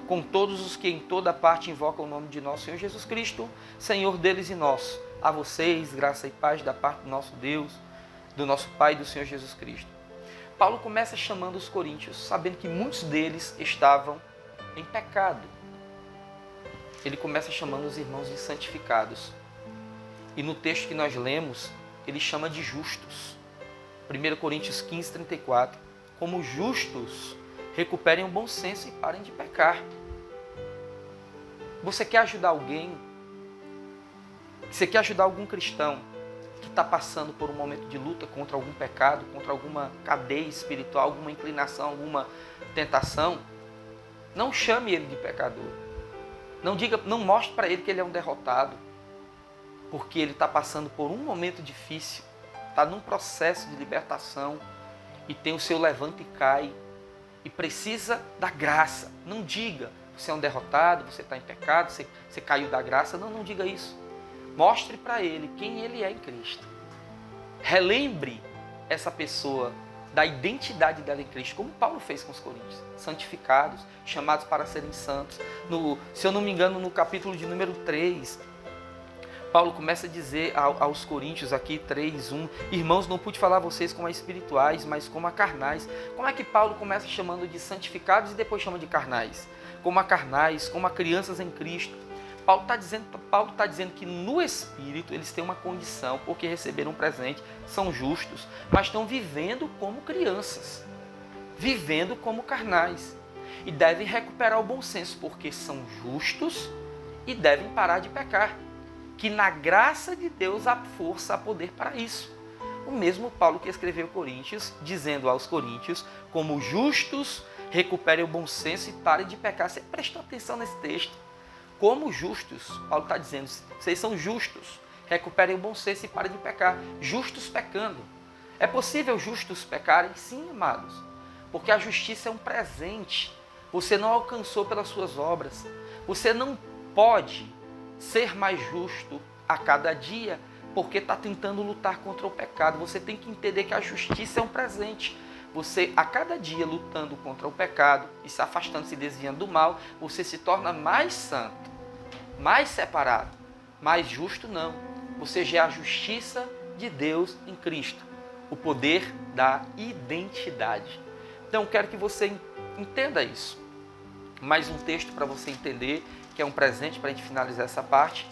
Com todos os que em toda parte invocam o nome de nosso Senhor Jesus Cristo, Senhor deles e nosso. A vocês, graça e paz da parte do nosso Deus, do nosso Pai e do Senhor Jesus Cristo. Paulo começa chamando os coríntios, sabendo que muitos deles estavam em pecado. Ele começa chamando os irmãos de santificados. E no texto que nós lemos, ele chama de justos. 1 Coríntios 15, 34. Como justos, recuperem o bom senso e parem de pecar. Você quer ajudar alguém? Você quer ajudar algum cristão que está passando por um momento de luta contra algum pecado, contra alguma cadeia espiritual, alguma inclinação, alguma tentação? Não chame ele de pecador. Não mostre para ele que ele é um derrotado, porque ele está passando por um momento difícil, está num processo de libertação e tem o seu levanta e cai e precisa da graça. Não diga, você é um derrotado, você está em pecado, você caiu da graça. Não diga isso. Mostre para ele quem ele é em Cristo. Relembre essa pessoa da identidade dela em Cristo, como Paulo fez com os coríntios, santificados, chamados para serem santos. Se eu não me engano, no capítulo de número 3, Paulo começa a dizer aos coríntios aqui, 3:1, irmãos, não pude falar a vocês como a espirituais, mas como a carnais. Como é que Paulo começa chamando de santificados e depois chama de carnais? Como a carnais, como a crianças em Cristo. Paulo está dizendo que no Espírito eles têm uma condição, porque receberam um presente, são justos, mas estão vivendo como crianças, vivendo como carnais. E devem recuperar o bom senso, porque são justos e devem parar de pecar. Que na graça de Deus há força, há poder para isso. O mesmo Paulo que escreveu Coríntios, dizendo aos coríntios, como justos, recuperem o bom senso e parem de pecar. Você prestou atenção nesse texto? Como justos, Paulo está dizendo, vocês são justos, recuperem o bom senso e parem de pecar. Justos pecando. É possível justos pecarem? Sim, amados, porque a justiça é um presente. Você não alcançou pelas suas obras. Você não pode ser mais justo a cada dia, porque está tentando lutar contra o pecado. Você tem que entender que a justiça é um presente. Você, a cada dia, lutando contra o pecado e se afastando, se desviando do mal, você se torna mais santo, mais separado, mais justo não. Você já é a justiça de Deus em Cristo, o poder da identidade. Então, quero que você entenda isso. Mais um texto para você entender, que é um presente para a gente finalizar essa parte.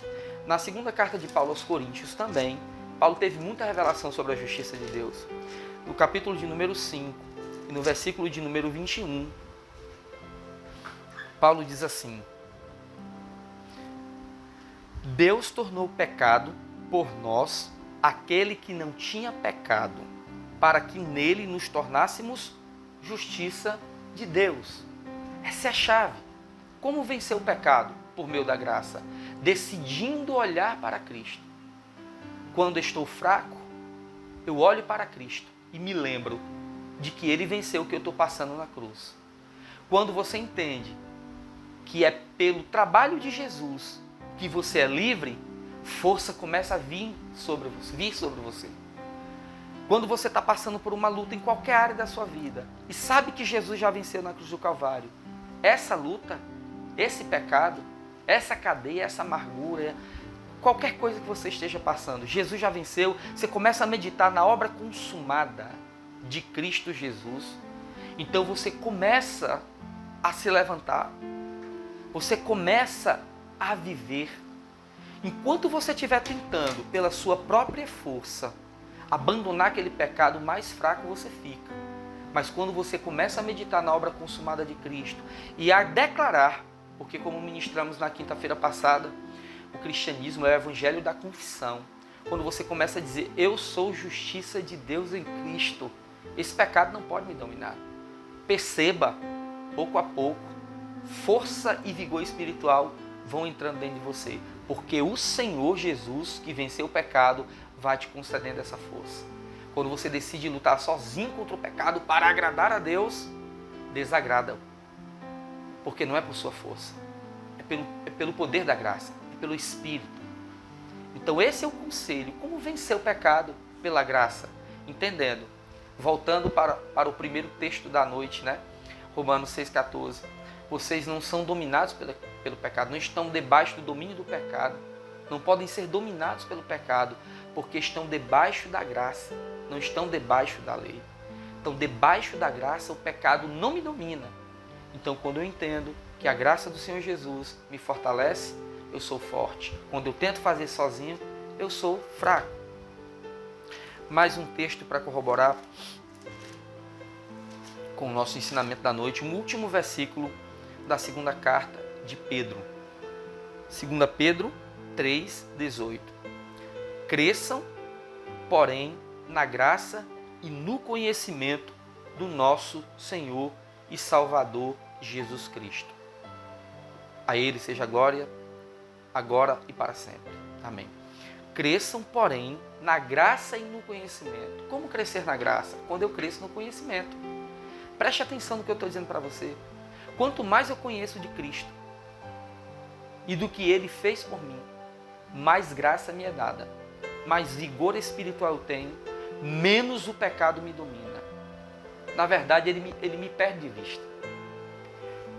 Na segunda carta de Paulo aos Coríntios também, Paulo teve muita revelação sobre a justiça de Deus. No capítulo de número 5 e no versículo de número 21, Paulo diz assim: Deus tornou pecado por nós aquele que não tinha pecado, para que nele nos tornássemos justiça de Deus. Essa é a chave. Como vencer o pecado? Por meio da graça. Decidindo olhar para Cristo. Quando estou fraco, eu olho para Cristo e me lembro de que Ele venceu o que eu estou passando na cruz. Quando você entende que é pelo trabalho de Jesus que você é livre, força começa a vir sobre você. Quando você está passando por uma luta em qualquer área da sua vida e sabe que Jesus já venceu na cruz do Calvário, essa luta, esse pecado, essa cadeia, essa amargura, qualquer coisa que você esteja passando, Jesus já venceu. Você começa a meditar na obra consumada de Cristo Jesus. Então você começa a se levantar. Você começa a viver. Enquanto você estiver tentando, pela sua própria força, abandonar aquele pecado, mais fraco você fica. Mas quando você começa a meditar na obra consumada de Cristo e a declarar, porque como ministramos na quinta-feira passada, o cristianismo é o evangelho da confissão. Quando você começa a dizer, eu sou justiça de Deus em Cristo, esse pecado não pode me dominar. Perceba, pouco a pouco, força e vigor espiritual vão entrando dentro de você. Porque o Senhor Jesus, que venceu o pecado, vai te concedendo essa força. Quando você decide lutar sozinho contra o pecado para agradar a Deus, desagrada-o. Porque não é por sua força, é pelo poder da graça, é pelo Espírito. Então esse é o conselho, como vencer o pecado pela graça, entendendo. Voltando para o primeiro texto da noite, né? Romanos 6,14. Vocês não são dominados pelo pecado, não estão debaixo do domínio do pecado, não podem ser dominados pelo pecado, porque estão debaixo da graça, não estão debaixo da lei. Então, debaixo da graça, o pecado não me domina. Então, quando eu entendo que a graça do Senhor Jesus me fortalece, eu sou forte. Quando eu tento fazer sozinho, eu sou fraco. Mais um texto para corroborar com o nosso ensinamento da noite, um último versículo da segunda carta de Pedro. 2 Pedro 3,18. Cresçam, porém, na graça e no conhecimento do nosso Senhor e Salvador Jesus Cristo. A Ele seja a glória, agora e para sempre. Amém. Cresçam, porém, na graça e no conhecimento. Como crescer na graça? Quando eu cresço no conhecimento. Preste atenção no que eu estou dizendo para você. Quanto mais eu conheço de Cristo e do que Ele fez por mim, mais graça me é dada, mais vigor espiritual eu tenho, menos o pecado me domina. Na verdade, ele me perde de vista.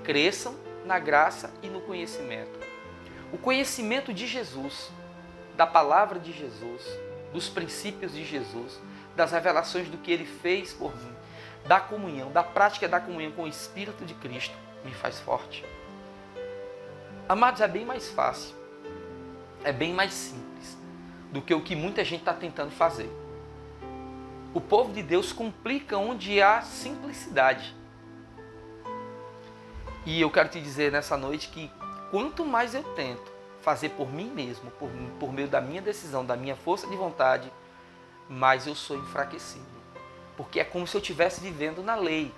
Cresçam na graça e no conhecimento. O conhecimento de Jesus, da palavra de Jesus, dos princípios de Jesus, das revelações do que Ele fez por mim, da comunhão, da prática da comunhão com o Espírito de Cristo, me faz forte. Amados, é bem mais fácil, é bem mais simples do que o que muita gente está tentando fazer. O povo de Deus complica onde há simplicidade. E eu quero te dizer nessa noite que quanto mais eu tento fazer por mim mesmo, por meio da minha decisão, da minha força de vontade, mais eu sou enfraquecido. Porque é como se eu estivesse vivendo na lei,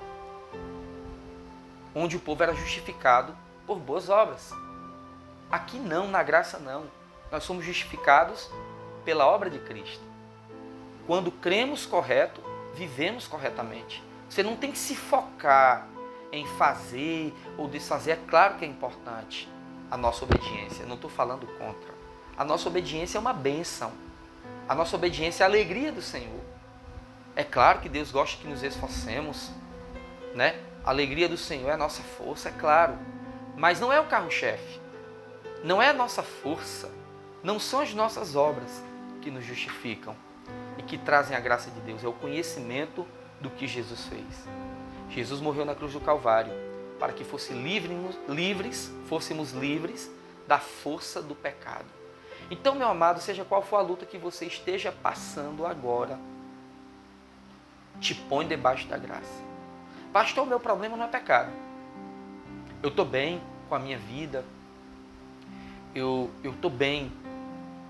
onde o povo era justificado por boas obras. Aqui não, na graça não. Nós somos justificados pela obra de Cristo. Quando cremos correto, vivemos corretamente. Você não tem que se focar em fazer ou desfazer. É claro que é importante a nossa obediência. Não estou falando contra. A nossa obediência é uma bênção. A nossa obediência é a alegria do Senhor. É claro que Deus gosta que nos esforcemos, né? A alegria do Senhor é a nossa força, é claro. Mas não é o carro-chefe. Não é a nossa força. Não são as nossas obras que nos justificam e que trazem a graça de Deus. É o conhecimento do que Jesus fez. Jesus morreu na cruz do Calvário para que fôssemos livres da força do pecado. Então, meu amado, seja qual for a luta que você esteja passando agora, te põe debaixo da graça. Pastor, o meu problema não é pecado. Eu estou bem com a minha vida. Eu estou bem.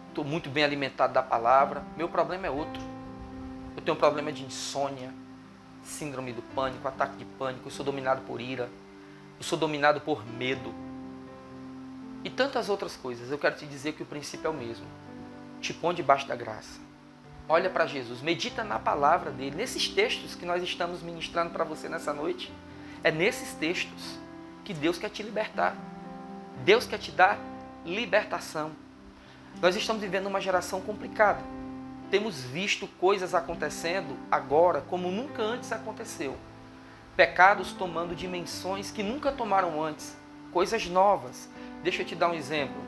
Estou muito bem alimentado da palavra. Meu problema é outro. Eu tenho um problema de insônia, síndrome do pânico, ataque de pânico. Eu sou dominado por ira. Eu sou dominado por medo. E tantas outras coisas. Eu quero te dizer que o princípio é o mesmo. Te põe debaixo da graça. Olha para Jesus, medita na palavra dele, nesses textos que nós estamos ministrando para você nessa noite. É nesses textos que Deus quer te libertar. Deus quer te dar libertação. Nós estamos vivendo uma geração complicada. Temos visto coisas acontecendo agora como nunca antes aconteceu. Pecados tomando dimensões que nunca tomaram antes. Coisas novas. Deixa eu te dar um exemplo.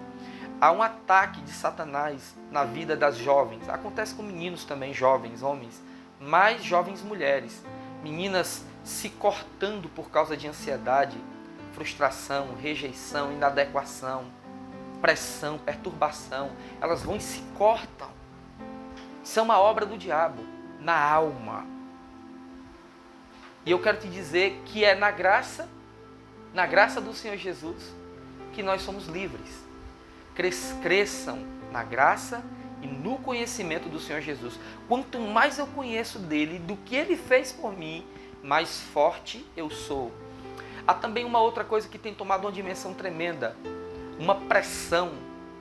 Há um ataque de Satanás na vida das jovens. Acontece com meninos também, jovens, homens, mais jovens mulheres. Meninas se cortando por causa de ansiedade, frustração, rejeição, inadequação, pressão, perturbação. Elas vão e se cortam. Isso é uma obra do diabo na alma. E eu quero te dizer que é na graça do Senhor Jesus, que nós somos livres. Cresçam na graça e no conhecimento do Senhor Jesus. Quanto mais eu conheço dele, do que ele fez por mim, mais forte eu sou. Há também uma outra coisa que tem tomado uma dimensão tremenda, uma pressão,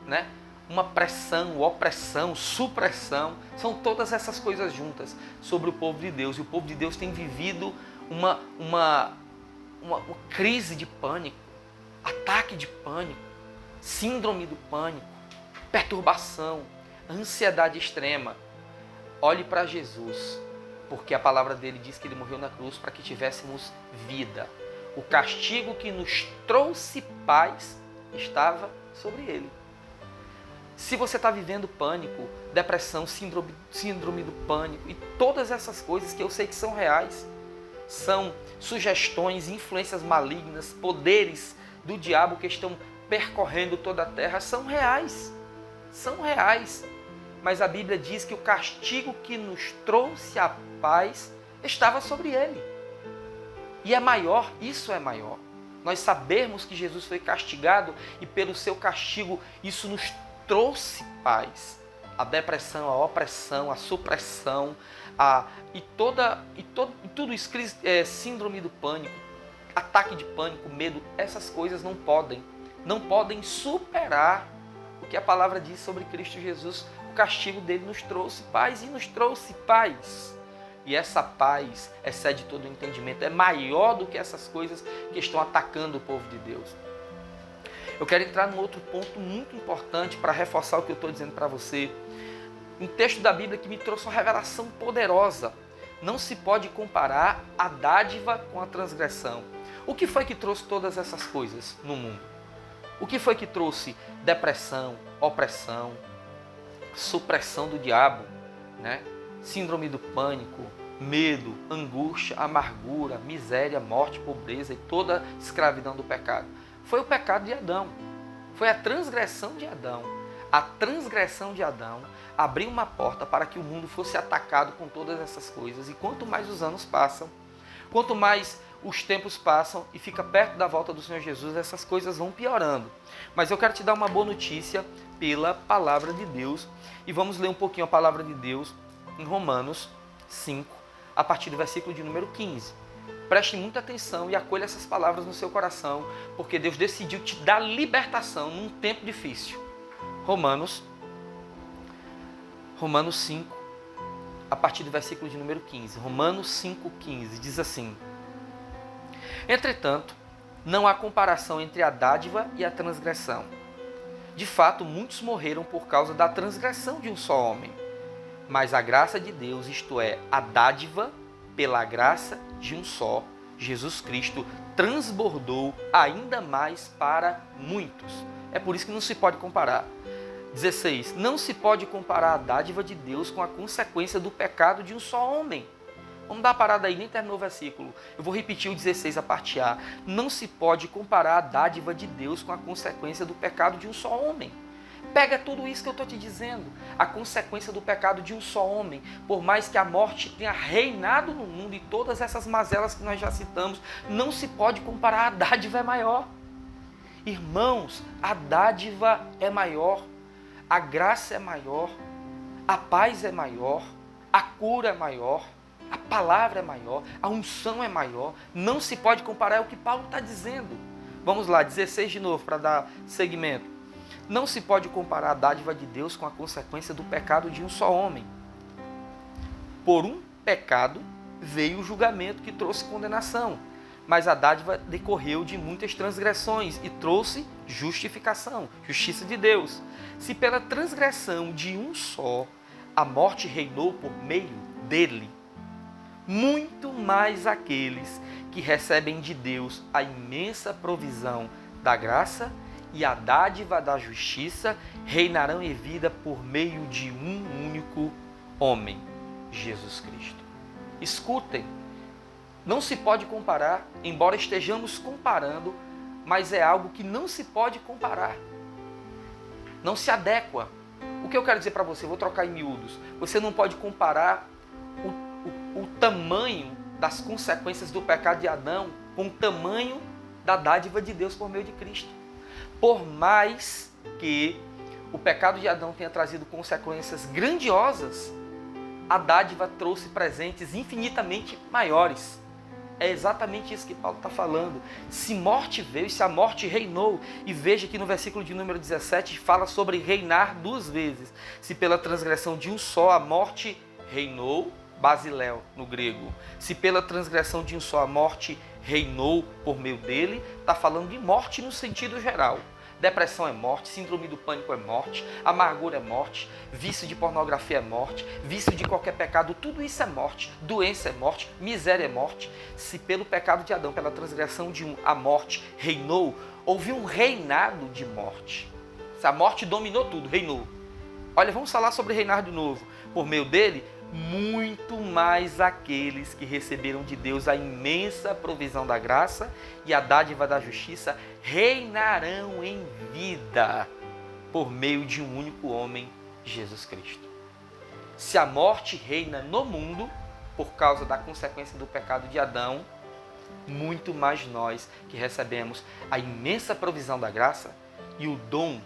né? Uma pressão, opressão, supressão, são todas essas coisas juntas sobre o povo de Deus. E o povo de Deus tem vivido uma crise de pânico, ataque de pânico, síndrome do pânico, perturbação, ansiedade extrema. Olhe para Jesus, porque a palavra dele diz que ele morreu na cruz para que tivéssemos vida. O castigo que nos trouxe paz estava sobre ele. Se você está vivendo pânico, depressão, síndrome do pânico e todas essas coisas que eu sei que são reais, são sugestões, influências malignas, poderes do diabo que estão percorrendo toda a terra, são reais. São reais. Mas a Bíblia diz que o castigo que nos trouxe a paz estava sobre ele. E é maior, isso é maior. Nós sabemos que Jesus foi castigado e pelo seu castigo isso nos trouxe paz. A depressão, a opressão, a supressão, tudo isso, síndrome do pânico, ataque de pânico, medo, essas coisas não podem superar o que a palavra diz sobre Cristo Jesus. O castigo dele nos trouxe paz e nos trouxe paz. E essa paz excede todo o entendimento, é maior do que essas coisas que estão atacando o povo de Deus. Eu quero entrar num outro ponto muito importante para reforçar o que eu estou dizendo para você. Um texto da Bíblia que me trouxe uma revelação poderosa. Não se pode comparar a dádiva com a transgressão. O que foi que trouxe todas essas coisas no mundo? O que foi que trouxe depressão, opressão, supressão do diabo, né? Síndrome do pânico, medo, angústia, amargura, miséria, morte, pobreza e toda escravidão do pecado? Foi o pecado de Adão. Foi a transgressão de Adão. A transgressão de Adão abriu uma porta para que o mundo fosse atacado com todas essas coisas. E quanto mais os anos passam, quanto mais os tempos passam e fica perto da volta do Senhor Jesus, essas coisas vão piorando. Mas eu quero te dar uma boa notícia pela palavra de Deus. E vamos ler um pouquinho a palavra de Deus em Romanos 5, a partir do versículo de número 15. Preste muita atenção e acolha essas palavras no seu coração, porque Deus decidiu te dar libertação num tempo difícil. Romanos 5, a partir do versículo de número 15. Romanos 5,15 diz assim: Entretanto, não há comparação entre a dádiva e a transgressão. De fato, muitos morreram por causa da transgressão de um só homem. Mas a graça de Deus, isto é, a dádiva pela graça de um só, Jesus Cristo, transbordou ainda mais para muitos. É por isso que não se pode comparar. 16. Não se pode comparar a dádiva de Deus com a consequência do pecado de um só homem. Vamos dar uma parada aí, nem terminou o versículo. Eu vou repetir o 16, a parte A. Não se pode comparar a dádiva de Deus com a consequência do pecado de um só homem. Pega tudo isso que eu estou te dizendo. A consequência do pecado de um só homem. Por mais que a morte tenha reinado no mundo e todas essas mazelas que nós já citamos, não se pode comparar. A dádiva é maior. Irmãos, a dádiva é maior. A graça é maior. A paz é maior. A cura é maior. A palavra é maior. A unção é maior. Não se pode comparar. É o que Paulo está dizendo. Vamos lá, 16 de novo, para dar seguimento. Não se pode comparar a dádiva de Deus com a consequência do pecado de um só homem. Por um pecado veio o julgamento que trouxe condenação, mas a dádiva decorreu de muitas transgressões e trouxe justificação, justiça de Deus. Se pela transgressão de um só a morte reinou por meio dele, muito mais aqueles que recebem de Deus a imensa provisão da graça e a dádiva da justiça reinarão em vida por meio de um único homem, Jesus Cristo. Escutem, não se pode comparar, embora estejamos comparando, mas é algo que não se pode comparar. Não se adequa. O que eu quero dizer para você, vou trocar em miúdos. Você não pode comparar o tamanho das consequências do pecado de Adão com o tamanho da dádiva de Deus por meio de Cristo. Por mais que o pecado de Adão tenha trazido consequências grandiosas, a dádiva trouxe presentes infinitamente maiores. É exatamente isso que Paulo está falando. Se morte veio, se a morte reinou, e veja que no versículo de número 17 fala sobre reinar duas vezes. Se pela transgressão de um só a morte reinou, basileia no grego. Se pela transgressão de um só a morte reinou por meio dele, está falando de morte no sentido geral. Depressão é morte, síndrome do pânico é morte, amargura é morte, vício de pornografia é morte, vício de qualquer pecado, tudo isso é morte, doença é morte, miséria é morte. Se pelo pecado de Adão, pela transgressão de um, a morte reinou, houve um reinado de morte. Se a morte dominou tudo, reinou. Olha, vamos falar sobre reinar de novo. Por meio dele, muito mais aqueles que receberam de Deus a imensa provisão da graça e a dádiva da justiça reinarão em vida por meio de um único homem, Jesus Cristo. Se a morte reina no mundo por causa da consequência do pecado de Adão, muito mais nós que recebemos a imensa provisão da graça e o dom,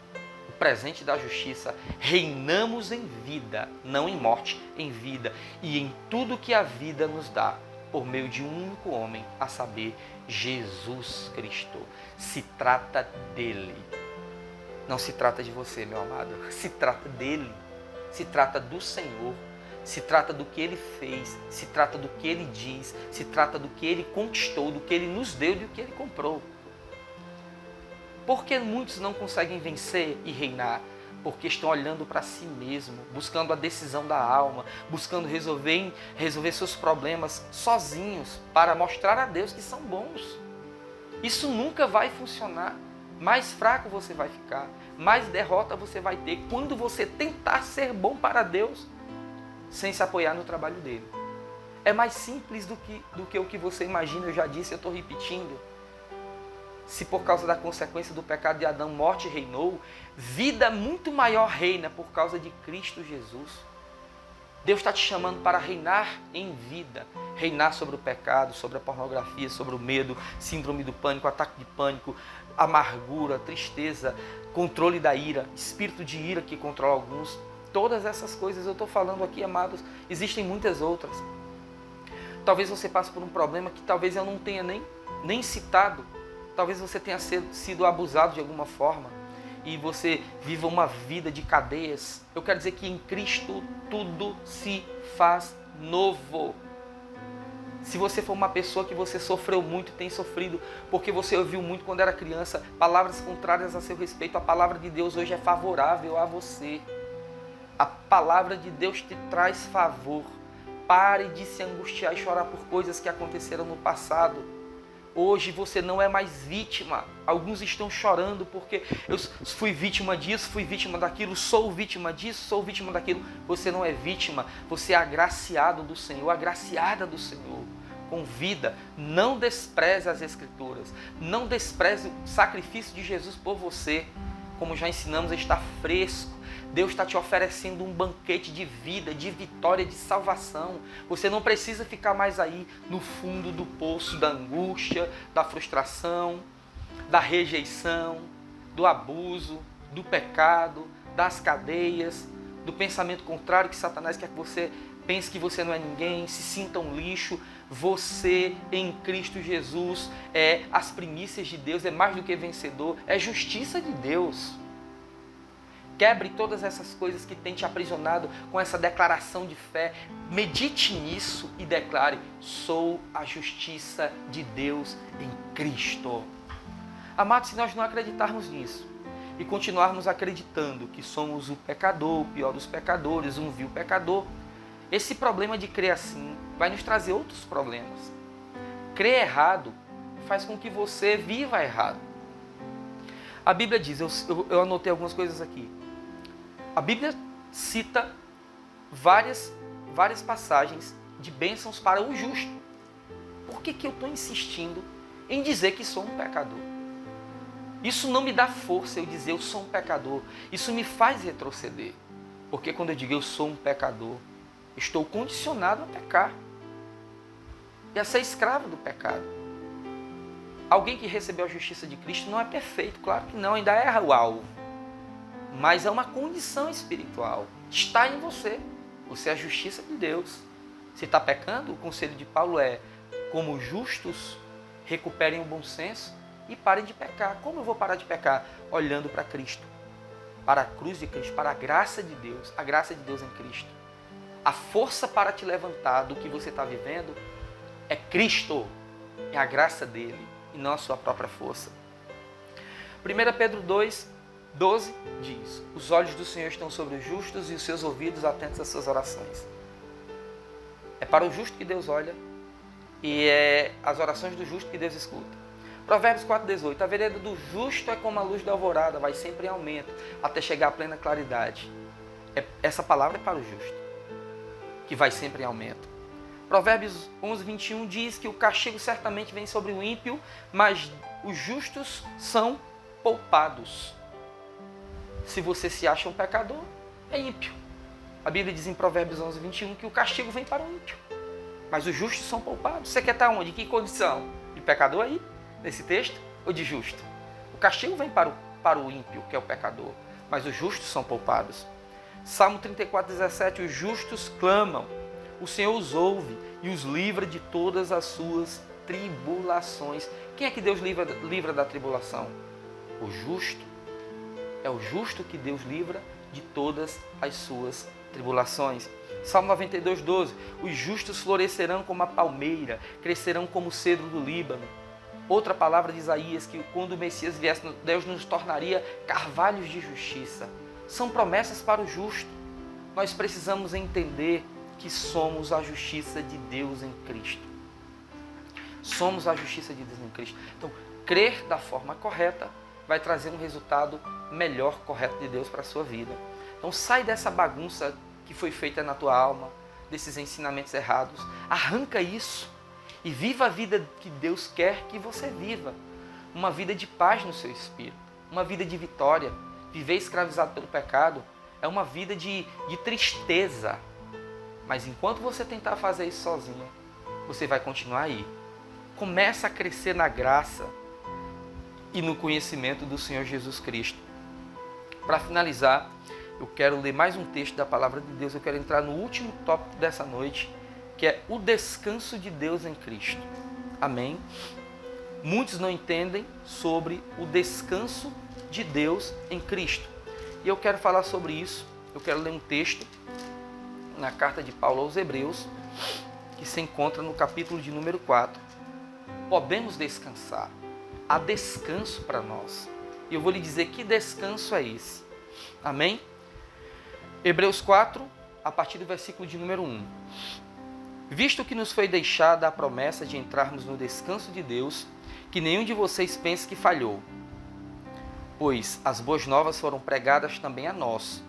o presente da justiça, reinamos em vida, não em morte, em vida, e em tudo que a vida nos dá, por meio de um único homem, a saber, Jesus Cristo. Se trata dele. Não se trata de você, meu amado. Se trata dele. Se trata do Senhor. Se trata do que ele fez. Se trata do que ele diz. Se trata do que ele conquistou, do que ele nos deu e do que ele comprou. Por que muitos não conseguem vencer e reinar? Porque estão olhando para si mesmo, buscando a decisão da alma, buscando resolver seus problemas sozinhos para mostrar a Deus que são bons. Isso nunca vai funcionar. Mais fraco você vai ficar, mais derrota você vai ter quando você tentar ser bom para Deus sem se apoiar no trabalho dele. É mais simples do que o que você imagina, eu já disse, eu estou repetindo. Se por causa da consequência do pecado de Adão, morte reinou, vida muito maior reina por causa de Cristo Jesus. Deus está te chamando para reinar em vida. Reinar sobre o pecado, sobre a pornografia, sobre o medo, síndrome do pânico, ataque de pânico, amargura, tristeza, controle da ira, espírito de ira que controla alguns. Todas essas coisas eu estou falando aqui, amados, existem muitas outras. Talvez você passe por um problema que talvez eu não tenha nem citado. Talvez você tenha sido abusado de alguma forma e você viva uma vida de cadeias. Eu quero dizer que em Cristo tudo se faz novo. Se você for uma pessoa que você sofreu muito, tem sofrido, porque você ouviu muito quando era criança, palavras contrárias a seu respeito, a palavra de Deus hoje é favorável a você. A palavra de Deus te traz favor. Pare de se angustiar e chorar por coisas que aconteceram no passado. Hoje você não é mais vítima. Alguns estão chorando porque eu fui vítima disso, fui vítima daquilo, sou vítima disso, sou vítima daquilo. Você não é vítima, você é agraciado do Senhor, agraciada do Senhor. Convida, não despreze as Escrituras, não despreze o sacrifício de Jesus por você. Como já ensinamos, está fresco. Deus está te oferecendo um banquete de vida, de vitória, de salvação. Você não precisa ficar mais aí no fundo do poço da angústia, da frustração, da rejeição, do abuso, do pecado, das cadeias, do pensamento contrário que Satanás quer que você pense que você não é ninguém, se sinta um lixo. Você em Cristo Jesus é as primícias de Deus, é mais do que vencedor, é justiça de Deus. Quebre todas essas coisas que têm te aprisionado com essa declaração de fé. Medite nisso e declare: sou a justiça de Deus em Cristo. Amados, se nós não acreditarmos nisso e continuarmos acreditando que somos o pecador, o pior dos pecadores, um vil pecador, esse problema de crer assim vai nos trazer outros problemas. Crer errado faz com que você viva errado. A Bíblia diz, eu anotei algumas coisas aqui. A Bíblia cita várias passagens de bênçãos para o justo. Por que eu estou insistindo em dizer que sou um pecador? Isso não me dá força eu dizer eu sou um pecador. Isso me faz retroceder. Porque quando eu digo eu sou um pecador, estou condicionado a pecar. e a ser escravo do pecado. Alguém que recebeu a justiça de Cristo não é perfeito, claro que não, ainda erra o alvo. Mas é uma condição espiritual. Está em você. Você é a justiça de Deus. Se está pecando, o conselho de Paulo é: como justos, recuperem o bom senso e parem de pecar. Como eu vou parar de pecar? Olhando para Cristo, para a cruz de Cristo, para a graça de Deus em Cristo. A força para te levantar do que você está vivendo é Cristo, é a graça dele e não a sua própria força. 1 Pedro 2:12 diz: os olhos do Senhor estão sobre os justos e os seus ouvidos atentos às suas orações. É para o justo que Deus olha e é as orações do justo que Deus escuta. Provérbios 4:18: a vereda do justo é como a luz da alvorada, vai sempre em aumento até chegar à plena claridade. Essa palavra é para o justo, que vai sempre em aumento. Provérbios 11:21 diz que o castigo certamente vem sobre o ímpio, mas os justos são poupados. Se você se acha um pecador, é ímpio. A Bíblia diz em Provérbios 11:21 que o castigo vem para o ímpio, mas os justos são poupados. Você quer estar onde? Em que condição? De pecador aí, nesse texto? Ou de justo? O castigo vem para o ímpio, que é o pecador, mas os justos são poupados. Salmo 34:17: os justos clamam, o Senhor os ouve e os livra de todas as suas tribulações. Quem é que Deus livra da tribulação? O justo. É o justo que Deus livra de todas as suas tribulações. Salmo 92:12: os justos florescerão como a palmeira, crescerão como o cedro do Líbano. Outra palavra de Isaías, que quando o Messias viesse, Deus nos tornaria carvalhos de justiça. São promessas para o justo. Nós precisamos entender que somos a justiça de Deus em Cristo. Somos a justiça de Deus em Cristo. Então, crer da forma correta vai trazer um resultado melhor, correto de Deus para a sua vida. Então, sai dessa bagunça que foi feita na tua alma, desses ensinamentos errados. Arranca isso e viva a vida que Deus quer que você viva. Uma vida de paz no seu espírito, uma vida de vitória. Viver escravizado pelo pecado é uma vida de tristeza. Mas enquanto você tentar fazer isso sozinho, você vai continuar aí. Começa a crescer na graça e no conhecimento do Senhor Jesus Cristo. Para finalizar, eu quero ler mais um texto da Palavra de Deus. Eu quero entrar no último tópico dessa noite, que é o descanso de Deus em Cristo. Amém? Muitos não entendem sobre o descanso de Deus em Cristo. E eu quero falar sobre isso. Eu quero ler um texto na carta de Paulo aos Hebreus, que se encontra no capítulo de número 4. Podemos descansar. Há descanso para nós. E eu vou lhe dizer que descanso é esse. Amém? Hebreus 4, a partir do versículo de número 1. Visto que nos foi deixada a promessa de entrarmos no descanso de Deus, que nenhum de vocês pense que falhou. Pois as boas novas foram pregadas também a nós,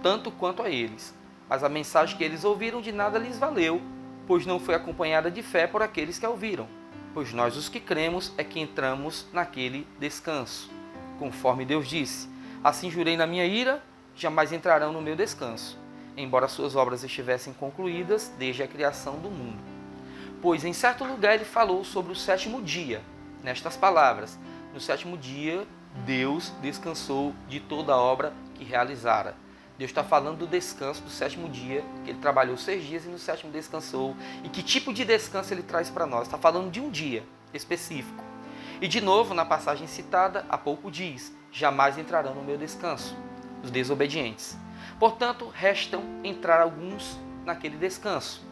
tanto quanto a eles. Mas a mensagem que eles ouviram de nada lhes valeu, pois não foi acompanhada de fé por aqueles que a ouviram. Pois nós, os que cremos, é que entramos naquele descanso. Conforme Deus disse: assim jurei na minha ira, jamais entrarão no meu descanso, embora suas obras estivessem concluídas desde a criação do mundo. Pois em certo lugar ele falou sobre o sétimo dia, nestas palavras: no sétimo dia Deus descansou de toda a obra que realizara. Deus está falando do descanso do sétimo dia, que ele trabalhou 6 dias e no sétimo descansou. E que tipo de descanso ele traz para nós? Está falando de um dia específico. E de novo, na passagem citada, há pouco diz: jamais entrarão no meu descanso, os desobedientes. Portanto, restam entrar alguns naquele descanso.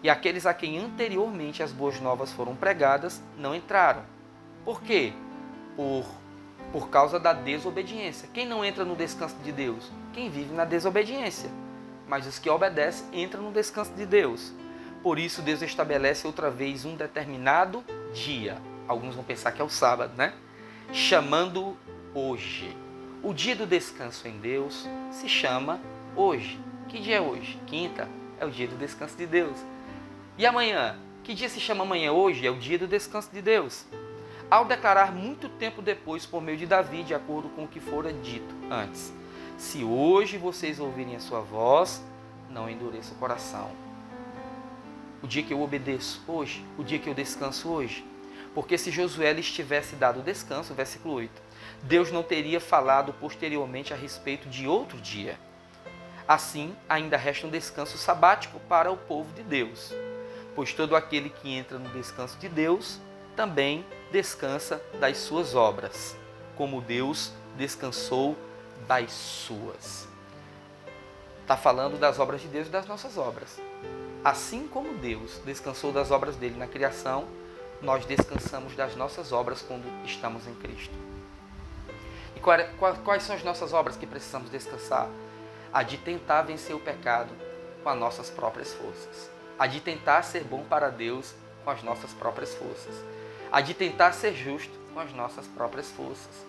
E aqueles a quem anteriormente as boas novas foram pregadas, não entraram. Por quê? Por causa da desobediência. Quem não entra no descanso de Deus? Quem vive na desobediência. Mas os que obedecem entram no descanso de Deus. Por isso Deus estabelece outra vez um determinado dia. Alguns vão pensar que é o sábado, né? Chamando hoje. O dia do descanso em Deus se chama hoje. Que dia é hoje? Quinta. É o dia do descanso de Deus. E amanhã? Que dia se chama amanhã? Hoje é o dia do descanso de Deus. Ao declarar muito tempo depois, por meio de Davi, de acordo com o que fora dito antes: se hoje vocês ouvirem a sua voz, não endureça o coração. o dia que eu obedeço hoje, o dia que eu descanso hoje. Porque se Josué lhes tivesse dado descanso, versículo 8, Deus não teria falado posteriormente a respeito de outro dia. Assim, ainda resta um descanso sabático para o povo de Deus, pois todo aquele que entra no descanso de Deus também descansa das suas obras, como Deus descansou das suas. Está falando das obras de Deus e das nossas obras. Assim como Deus descansou das obras dele na criação, nós descansamos das nossas obras quando estamos em Cristo. E quais são as nossas obras que precisamos descansar? A de tentar vencer o pecado com as nossas próprias forças. A de tentar ser bom para Deus com as nossas próprias forças. A de tentar ser justo com as nossas próprias forças.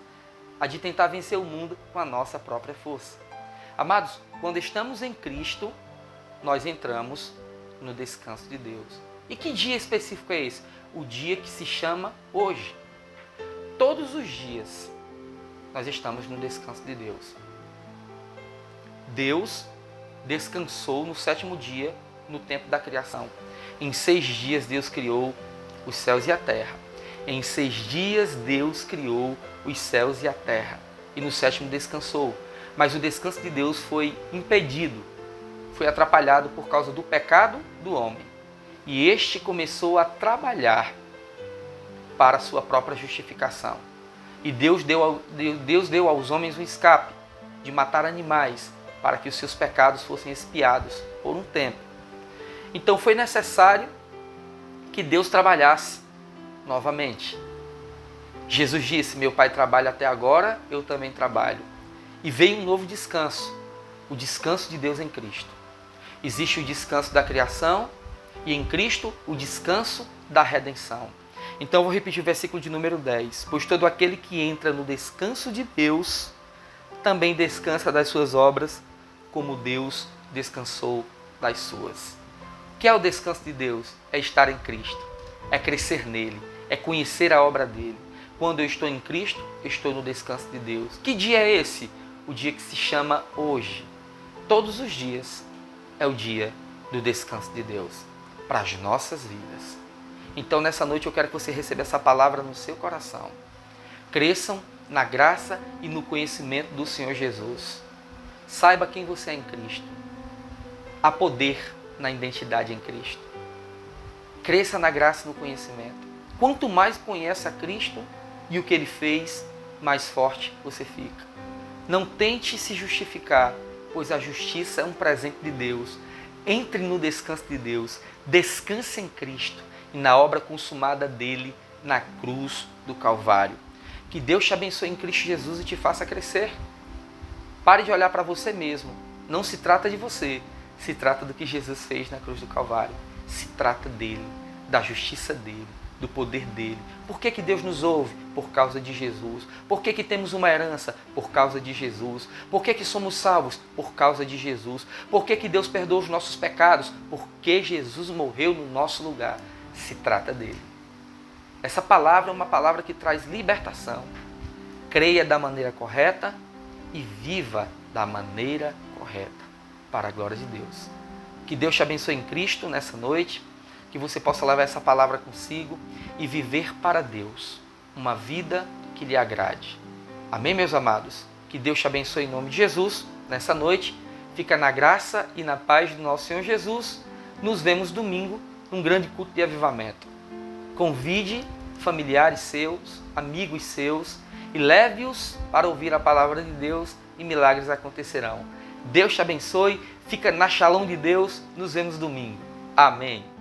A de tentar vencer o mundo com a nossa própria força. Amados, quando estamos em Cristo, nós entramos no descanso de Deus. E que dia específico é esse? O dia que se chama hoje. Todos os dias nós estamos no descanso de Deus. Deus descansou no 7º dia, no tempo da criação. Em 6 dias Deus criou os céus e a terra. Em 6 dias Deus criou os céus e a terra. E no 7º descansou. Mas o descanso de Deus foi impedido, foi atrapalhado por causa do pecado do homem. E este começou a trabalhar para a sua própria justificação. E Deus deu aos homens um escape de matar animais para que os seus pecados fossem expiados por um tempo. Então foi necessário que Deus trabalhasse novamente. Jesus disse: meu Pai trabalha até agora, eu também trabalho. E veio um novo descanso, o descanso de Deus em Cristo. Existe o descanso da criação e em Cristo o descanso da redenção. Então eu vou repetir o versículo de número 10. Pois todo aquele que entra no descanso de Deus também descansa das suas obras, como Deus descansou das suas. O que é o descanso de Deus? É estar em Cristo, é crescer nele, é conhecer a obra dele. Quando eu estou em Cristo, eu estou no descanso de Deus. Que dia é esse? O dia que se chama hoje. Todos os dias é o dia do descanso de Deus para as nossas vidas. Então nessa noite eu quero que você receba essa palavra no seu coração. Cresçam na graça e no conhecimento do Senhor Jesus. Saiba quem você é em Cristo. Há poder na identidade em Cristo. Cresça na graça e no conhecimento. Quanto mais conhece a Cristo e o que Ele fez, mais forte você fica. Não tente se justificar, pois a justiça é um presente de Deus. Entre no descanso de Deus. Descanse em Cristo e na obra consumada dele na cruz do Calvário. Que Deus te abençoe em Cristo Jesus e te faça crescer. Pare de olhar para você mesmo. Não se trata de você, se trata do que Jesus fez na cruz do Calvário. Se trata dele, da justiça dele, do poder dele. Por que Deus nos ouve? Por causa de Jesus. Por que temos uma herança? Por causa de Jesus. Por que somos salvos? Por causa de Jesus. Por que Deus perdoa os nossos pecados? Porque Jesus morreu no nosso lugar. Se trata dele. Essa palavra é uma palavra que traz libertação. Creia da maneira correta e viva da maneira correta, para a glória de Deus. Que Deus te abençoe em Cristo nessa noite, que você possa levar essa palavra consigo e viver para Deus uma vida que lhe agrade. Amém, meus amados? Que Deus te abençoe em nome de Jesus nessa noite. Fica na graça e na paz do nosso Senhor Jesus. Nos vemos domingo num grande culto de avivamento. Convide familiares seus, amigos seus e leve-os para ouvir a palavra de Deus e milagres acontecerão. Deus te abençoe, fica na Shalom de Deus, nos vemos domingo. Amém.